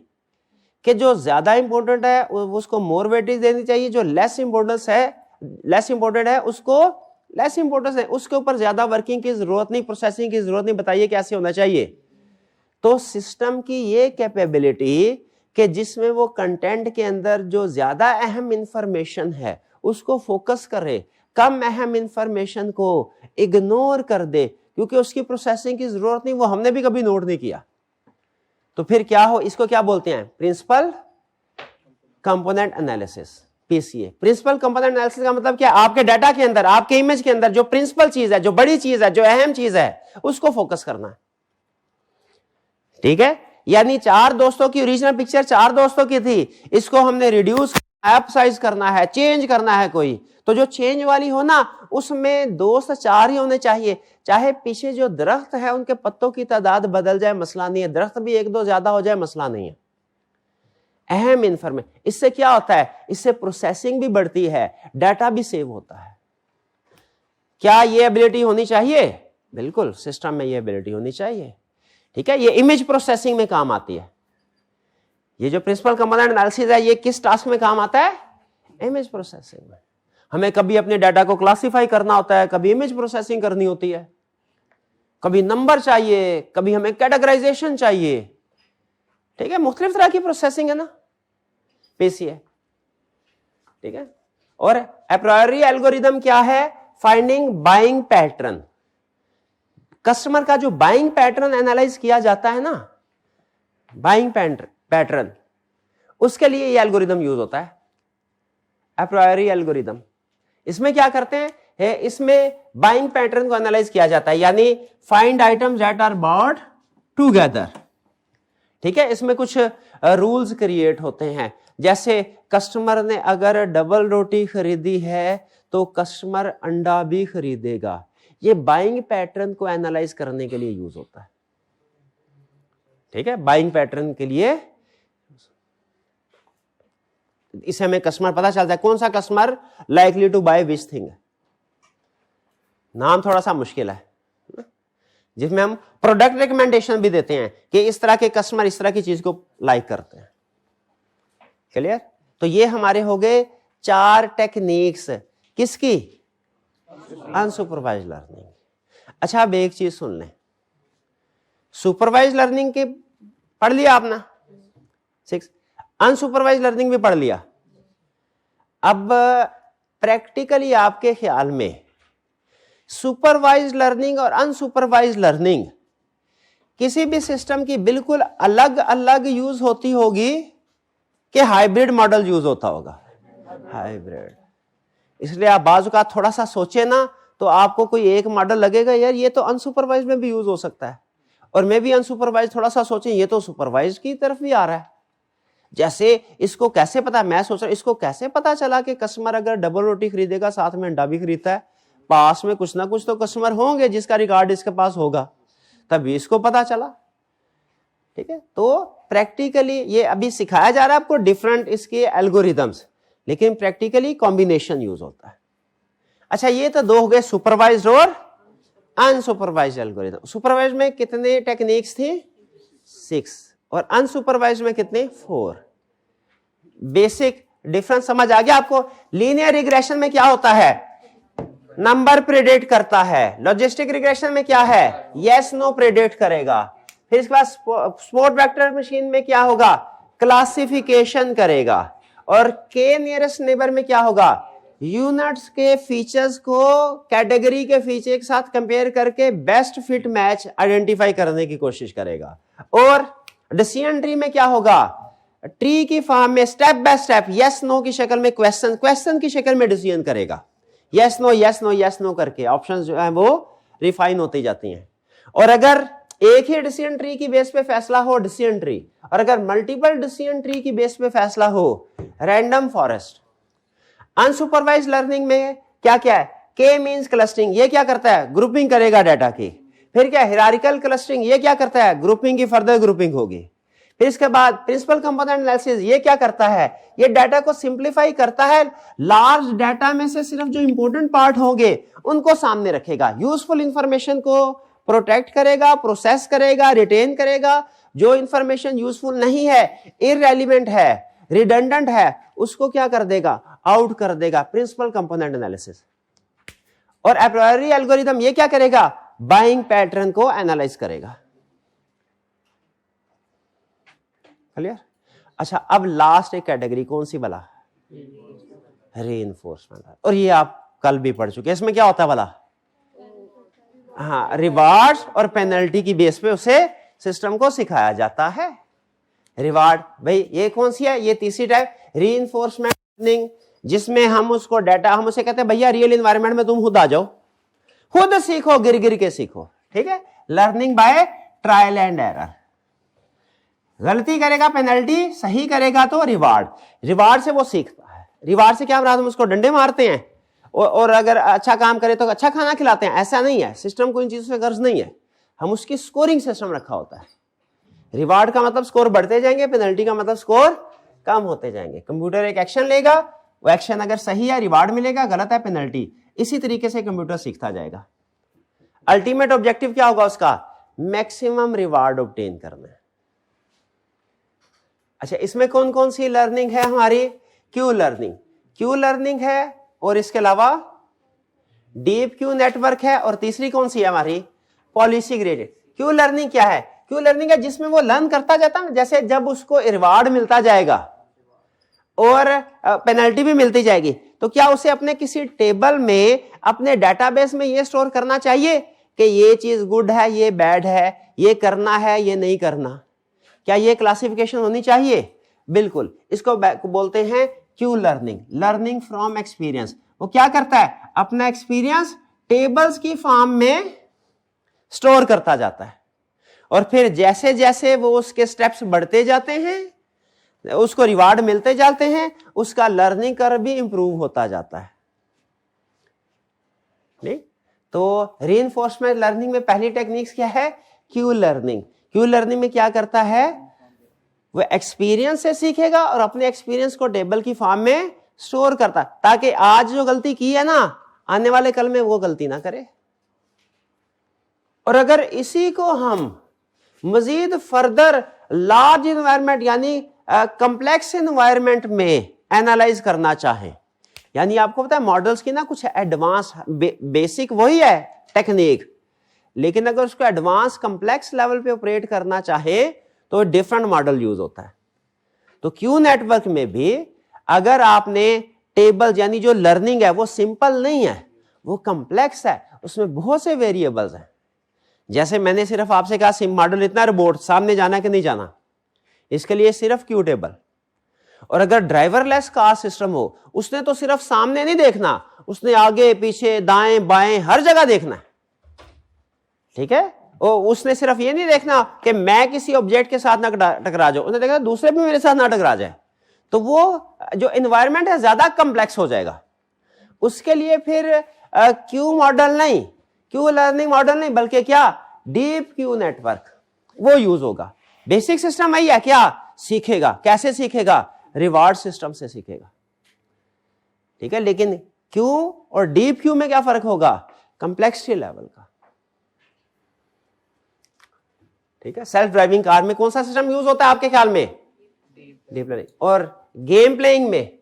कि जो ज्यादा इंपॉर्टेंट है उसको मोर वेटेज देनी चाहिए, जो लेस इंपॉर्टेंट है उसको लेस इंपॉर्टेंस है, उसके ऊपर ज्यादा वर्किंग की जरूरत नहीं, प्रोसेसिंग की जरूरत नहीं। बताइए कैसे होना चाहिए? तो सिस्टम की ये कैपेबिलिटी कि जिसमें वो कंटेंट के अंदर जो ज्यादा अहम इंफॉर्मेशन है उसको फोकस करे, कम अहम इंफॉर्मेशन को इग्नोर कर दे क्योंकि उसकी प्रोसेसिंग की जरूरत नहीं, वो हमने भी कभी नोट नहीं किया। तो फिर क्या हो, इसको क्या बोलते हैं? Principal component analysis, PCA. Principal component analysis का मतलब क्या? आपके डाटा के अंदर, आपके इमेज के अंदर जो प्रिंसिपल चीज है, जो बड़ी चीज है, जो अहम चीज है, उसको फोकस करना है। ठीक है, यानी 4 दोस्तों की ओरिजिनल पिक्चर 4 दोस्तों की थी, इसको हमने रिड्यूस, एप साइज करना है, चेंज करना है कोई, तो जो चेंज वाली हो ना, उसमें दोस्त 4 ही होने चाहिए। चाहे पीछे जो दरख्त है उनके पत्तों की तादाद बदल जाए, मसला नहीं है, दरख्त भी 1-2 ज्यादा हो जाए, मसला नहीं है। अहम इंफॉर्मेशन, इससे क्या होता है? इससे प्रोसेसिंग भी बढ़ती है, डाटा भी सेव होता है। क्या ये एबिलिटी होनी चाहिए? बिल्कुल, सिस्टम में ये एबिलिटी होनी चाहिए। ठीक है, ये इमेज प्रोसेसिंग में काम आती है। ये जो प्रिंसिपल कंपोनेंट एनालिसिस है, ये किस टास्क में काम आता है? इमेज प्रोसेसिंग में। हमें कभी अपने डाटा को क्लासिफाई करना होता है, कभी इमेज प्रोसेसिंग करनी होती है, कभी नंबर चाहिए, कभी हमें कैटेगराइजेशन चाहिए। ठीक है, मुख्तलिफ तरह की प्रोसेसिंग है ना, पीसीए। ठीक है, और अप्रायरी एल्गोरिदम क्या है? Finding buying pattern. कस्टमर का जो बाइंग पैटर्न एनालाइज किया जाता है ना, बाइंग पैटर्न, उसके लिए ये एल्गोरिदम यूज होता है, अप्रायरी एल्गोरिदम। इसमें क्या करते हैं? इसमें बाइंग पैटर्न को एनालाइज किया जाता है, यानी find items that are bought together. ठीक है, इसमें कुछ रूल्स क्रिएट होते हैं, जैसे कस्टमर ने अगर डबल रोटी खरीदी है तो कस्टमर अंडा भी खरीदेगा। ये बाइंग पैटर्न को एनालाइज करने के लिए यूज होता है। ठीक है, बाइंग पैटर्न के लिए इससे हमें कस्टमर पता चलता है, कौन सा customer likely to buy which thing. नाम थोड़ा सा मुश्किल है, जिसमें हम प्रोडक्ट रिकमेंडेशन भी देते हैं कि इस तरह के कस्टमर इस तरह की चीज को लाइक करते हैं। क्लियर? तो ये हमारे हो गए 4 टेक्निक्स, किसकी? Unsupervised learning. अच्छा, अब एक चीज सुन लें, सुपरवाइज्ड लर्निंग के पढ़ लिया आपने 6, अनसुपरवाइज्ड लर्निंग भी पढ़ लिया। अब प्रैक्टिकली आपके ख्याल में सुपरवाइज्ड लर्निंग और अनसुपरवाइज्ड लर्निंग किसी भी सिस्टम की बिल्कुल अलग अलग यूज होती होगी कि हाइब्रिड मॉडल यूज होता होगा? हाइब्रिड। इसलिए आप बाजू का थोड़ा सा सोचे ना, तो आपको कोई एक मॉडल लगेगा यार ये तो अनसुपरवाइज्ड में भी यूज हो सकता है, और मैं भी अनसुपरवाइज्ड थोड़ा सा सोचें ये तो सुपरवाइज्ड की तरफ भी आ रहा है। जैसे इसको कैसे पता, मैं सोच रहा हूं इसको कैसे पता चला कि कस्टमर अगर डबल रोटी खरीदेगा साथ में अंडा भी खरीदता है? पास में कुछ ना कुछ तो कस्टमर होंगे जिसका रिकॉर्ड इसके पास होगा, तभी इसको पता चला। ठीक है, तो प्रैक्टिकली ये अभी सिखाया जा रहा है आपको डिफरेंट इसके एल्गोरिदम्स, लेकिन प्रैक्टिकली कॉम्बिनेशन यूज होता है। अच्छा, ये तो 2 हो गए सुपरवाइज्ड और अनसुपरवाइज्ड एल्गोरिदम। सुपरवाइज्ड में कितने टेक्निक्स थी? 6, और अनसुपरवाइज्ड में कितने? 4। बेसिक डिफरेंस समझ आ गया आपको? लीनियर रिग्रेशन में क्या होता है? नंबर प्रेडिक्ट करता है। लॉजिस्टिक रिग्रेशन में क्या है? यस नो प्रेडिक्ट करेगा। फिर इसके बाद स्पोर्ट वेक्टर मशीन में क्या होगा? क्लासिफिकेशन करेगा। और के नियरेस्ट नेबर में क्या होगा? यूनिट्स के फीचर्स को कैटेगरी के फीचर के साथ कंपेयर करके बेस्ट फिट मैच आइडेंटिफाई करने की कोशिश करेगा। और डिसीजन ट्री में क्या होगा? ट्री की फॉर्म में step by step yes no की शक्ल में क्वेश्चन की शक्ल में डिसीजन करेगा। Yes no yes no yes no करके ऑप्शंस जो है वो रिफाइन होती जाती हैं। और अगर एक ही डिसीजन ट्री की बेस पे फैसला हो, डिसीजन ट्री, और अगर मल्टीपल डिसीजन ट्री की बेस पे फैसला हो, रैंडम फॉरेस्ट। अनसुपरवाइज्ड लर्निंग में क्या क्या है? के मींस क्लस्टरिंग, ये क्या करता है? ग्रुपिंग करेगा डाटा की। फिर क्या? हिरारिकल क्लस्टरिंग, ये क्या करता है? ग्रुपिंग की फर्दर ग्रुपिंग होगी। फिर इसके बाद प्रिंसिपल कंपोनेंट एनालिसिस, ये क्या करता है, ये डाटा को सिंप्लीफाई करता है, लार्ज डाटा में से सिर्फ जो इंपॉर्टेंट पार्ट होंगे उनको सामने रखेगा, यूजफुल इंफॉर्मेशन को प्रोटेक्ट करेगा, प्रोसेस करेगा, रिटेन करेगा, जो इंफॉर्मेशन यूजफुल नहीं है, इररेलेवेंट है, रिडंडेंट है, उसको क्या कर देगा, आउट कर देगा। Principal component analysis. और एप्रायोरी एल्गोरिथम ये क्या करेगा, बाइंग पैटर्न को एनालाइज करेगा। क्लियर? अच्छा, अब लास्ट एक कैटेगरी कौन सी भला, रीइंफोर्समेंट। और ये आप कल भी पढ़ चुके हैं। इसमें क्या होता है भला, हाँ, रिवार्ड्स और पेनल्टी की बेस पे उसे सिस्टम को सिखाया जाता है। रिवार्ड भाई ये कौन सी है, ये तीसरी टाइप, रीइंफोर्समेंट लर्निंग, जिसमें हम उसको डाटा, हम उसे कहते हैं भैया रियल एनवायरनमेंट में तुम खुद आ जाओ, खुद सीखो, गिर गिर के सीखो। ठीक है, learning by trial and error. गलती करेगा पेनल्टी, सही करेगा तो रिवार्ड, रिवार्ड से वो सीखता है। रिवार्ड से क्या हम उसको डंडे मारते हैं और अगर अच्छा काम करे तो अच्छा खाना खिलाते हैं, ऐसा नहीं है। सिस्टम को इन चीजों से गर्ज नहीं है, हम उसकी स्कोरिंग सिस्टम रखा होता है। रिवार्ड का मतलब स्कोर बढ़ते जाएंगे, पेनल्टी का मतलब स्कोर कम होते जाएंगे। कंप्यूटर एक एक्शन लेगा, वो एक्शन अगर सही है रिवार्ड मिलेगा, गलत है पेनल्टी। इसी तरीके से कंप्यूटर सीखता जाएगा। अल्टीमेट ऑब्जेक्टिव क्या होगा उसका, मैक्सिमम रिवार्ड ऑब्टेन करना है। अच्छा, इसमें कौन कौन सी लर्निंग है हमारी, क्यू लर्निंग, क्यू लर्निंग है, और इसके अलावा डीप क्यू नेटवर्क है, और तीसरी कौन सी है हमारी, पॉलिसी ग्रेडेड। क्यू लर्निंग क्या है, क्यू लर्निंग है जिसमें वो लर्न करता जाता है, जैसे जब उसको रिवार्ड मिलता जाएगा और पेनल्टी भी मिलती जाएगी, तो क्या उसे अपने किसी टेबल में, अपने डेटाबेस में ये स्टोर करना चाहिए कि ये चीज गुड है, ये बैड है, ये करना है, ये नहीं करना, क्या ये क्लासिफिकेशन होनी चाहिए? बिल्कुल। इसको बोलते हैं Q learning, learning from experience. वो क्या करता है, अपना एक्सपीरियंस टेबल्स की फॉर्म में स्टोर करता जाता है, और फिर जैसे जैसे वो उसके स्टेप्स बढ़ते जाते हैं, उसको रिवार्ड मिलते जाते हैं, उसका लर्निंग कर्व भी इंप्रूव होता जाता है। नहीं तो रीइंफोर्समेंट लर्निंग में पहली टेक्निक्स क्या है, क्यू लर्निंग। क्यू लर्निंग में क्या करता है, वो एक्सपीरियंस से सीखेगा और अपने एक्सपीरियंस को टेबल की फॉर्म में स्टोर करता है, ताकि आज जो गलती की है ना, आने वाले कल में वो गलती ना करे। और अगर इसी को हम मजीद फर्दर लार्ज इन्वायरमेंट यानी कंप्लेक्स इन्वायरमेंट में एनालाइज करना चाहें, यानी आपको पता है मॉडल्स की ना कुछ एडवांस, बेसिक वही है टेक्निक, लेकिन अगर उसको एडवांस कंप्लेक्स लेवल पे ऑपरेट करना चाहे तो डिफरेंट मॉडल यूज होता है। तो क्यू नेटवर्क में भी अगर आपने टेबल यानी जो लर्निंग है वो सिंपल नहीं है, वो कॉम्प्लेक्स है, उसमें बहुत से वेरिएबल्स हैं। जैसे मैंने सिर्फ आपसे कहा सिम मॉडल इतना रोबोट सामने जाना कि नहीं जाना, इसके लिए सिर्फ क्यू टेबल। और अगर ड्राइवरलेस कार सिस्टम हो, उसने तो सिर्फ सामने नहीं देखना, उसने आगे पीछे दाएं बाएं हर जगह देखना है। ठीक है, और उसने सिर्फ ये नहीं देखना कि मैं किसी ऑब्जेक्ट के साथ ना टकरा जाऊं, उसने देखना दूसरे भी मेरे साथ ना टकरा जाए। तो वो जो एनवायरनमेंट है ज्यादा कॉम्प्लेक्स हो जाएगा। उसके लिए फिर क्यू मॉडल नहीं, क्यू लर्निंग मॉडल नहीं, बल्कि क्या, डीप क्यू नेटवर्क वो यूज होगा। बेसिक सिस्टम यही है, क्या सीखेगा, कैसे सीखेगा, रिवार्ड सिस्टम से सीखेगा। ठीक है, लेकिन क्यू और डीप क्यू में क्या फर्क होगा, कंप्लेक्सिटी लेवल का। ठीक है, सेल्फ ड्राइविंग कार में कौन सा सिस्टम यूज होता है आपके ख्याल में, डीप लर्निंग। और गेम प्लेइंग में,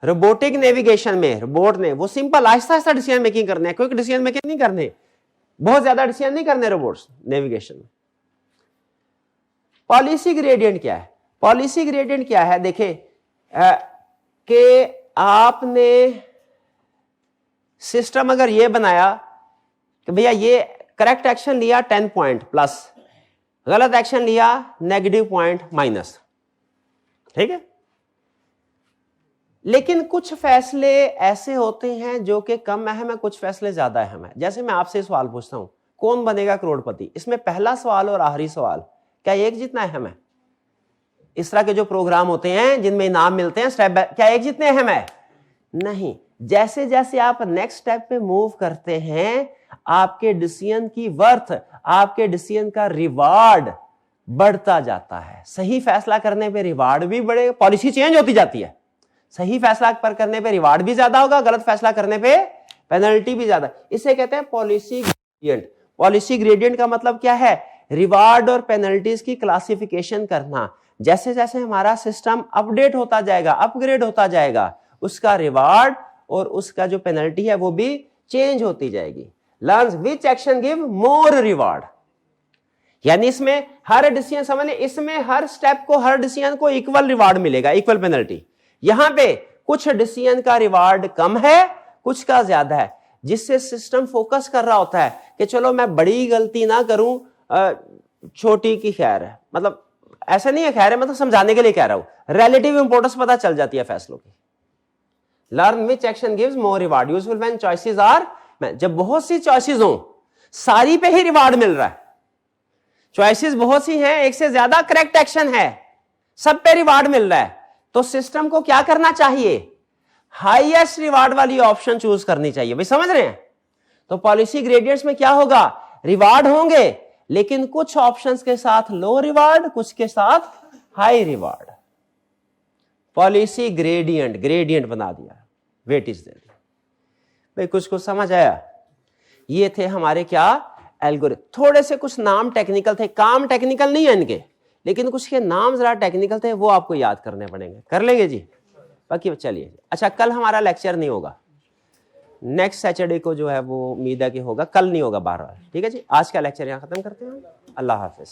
रोबोटिक नेविगेशन में, रोबोट ने वो simple Aahista Aahista decision making करने हैं, क्विक डिसीजन मेकिंग नहीं करने, बहुत ज्यादा डिसीजन नहीं करने रोबोट्स नेविगेशन में। पॉलिसी ग्रेडियंट क्या है, पॉलिसी ग्रेडियंट क्या है, देखें कि आपने सिस्टम अगर ये बनाया कि भैया ये करेक्ट एक्शन लिया 10 पॉइंट प्लस, गलत एक्शन लिया नेगेटिव पॉइंट माइनस। ठीक है, लेकिन कुछ फैसले ऐसे होते हैं जो कि कम अहम है, कुछ फैसले ज्यादा अहम है। जैसे मैं आपसे सवाल पूछता हूं, कौन बनेगा करोड़पति, इसमें पहला सवाल और आखिरी सवाल क्या एक जितना अहम है? इस तरह के जो प्रोग्राम होते हैं जिनमें इनाम मिलते हैं स्टेप बाय, क्या एक जितने अहम है? नहीं। जैसे जैसे आप नेक्स्ट स्टेप पे मूव करते हैं, आपके डिसीजन की वर्थ, आपके डिसीजन का रिवार्ड बढ़ता जाता है। सही फैसला करने पे रिवार्ड भी बढ़ेगा, पॉलिसी चेंज होती जाती है। सही फैसला पर करने पे रिवार्ड भी ज्यादा होगा, गलत फैसला करने पे पेनल्टी भी ज्यादा। इसे कहते हैं पॉलिसी ग्रेडियंट। पॉलिसी ग्रेडियंट का मतलब क्या है? रिवार्ड और पेनल्टीज की क्लासिफिकेशन करना। जैसे जैसे हमारा सिस्टम अपडेट होता जाएगा, अपग्रेड होता जाएगा, उसका रिवार्ड और उसका जो पेनल्टी है वो भी चेंज होती जाएगी। लर्न्स विच एक्शन गिव मोर रिवार्ड, यानी इसमें हर डिसीजन समझने, इसमें हर स्टेप को, हर डिसीजन को इक्वल रिवार्ड मिलेगा, इक्वल पेनल्टी। यहां पे कुछ डिसीजन का रिवार्ड कम है, कुछ का ज्यादा है, जिससे सिस्टम फोकस कर रहा होता है कि चलो मैं बड़ी गलती ना करूं, छोटी की खैर है। मतलब ऐसा नहीं है खैर है, मतलब समझाने के लिए कह रहा हूं। रिलेटिव इंपोर्टेंस पता चल जाती है फैसलों की। Learn which action gives more reward, useful when choices are, जब बहुत सी चॉइसेस हो, सारी पे ही रिवार्ड मिल रहा है, चॉइसेस बहुत सी हैं, एक से ज्यादा करेक्ट एक्शन है, सब पे रिवार्ड मिल रहा है, तो सिस्टम को क्या करना चाहिए? हाईएस्ट रिवार्ड वाली ऑप्शन चूज करनी चाहिए। भाई समझ रहे हैं? तो पॉलिसी ग्रेडियंट्स में क्या होगा? रिवार्ड होंगे, लेकिन कुछ ऑप्शंस के साथ लो रिवार्ड, कुछ के साथ high reward. Policy gradient, gradient बना दिया, वेटेज दे दी। भाई कुछ समझ आया? ये थे हमारे क्या? एल्गोरिथम। थोड़े से कुछ नाम टेक्निकल थे, काम टेक्निकल नहीं है इनके, लेकिन कुछ के नाम जरा टेक्निकल थे, वो आपको याद करने पड़ेंगे। कर लेंगे जी? बाकी चलिए। अच्छा, कल हमारा लेक्चर नहीं होगा, नेक्स्ट सैटरडे को जो है वो उम्मीद है कि होगा, कल नहीं होगा 12। ठीक है जी, आज का लेक्चर यहाँ खत्म करते हैं। अल्लाह हाफिज।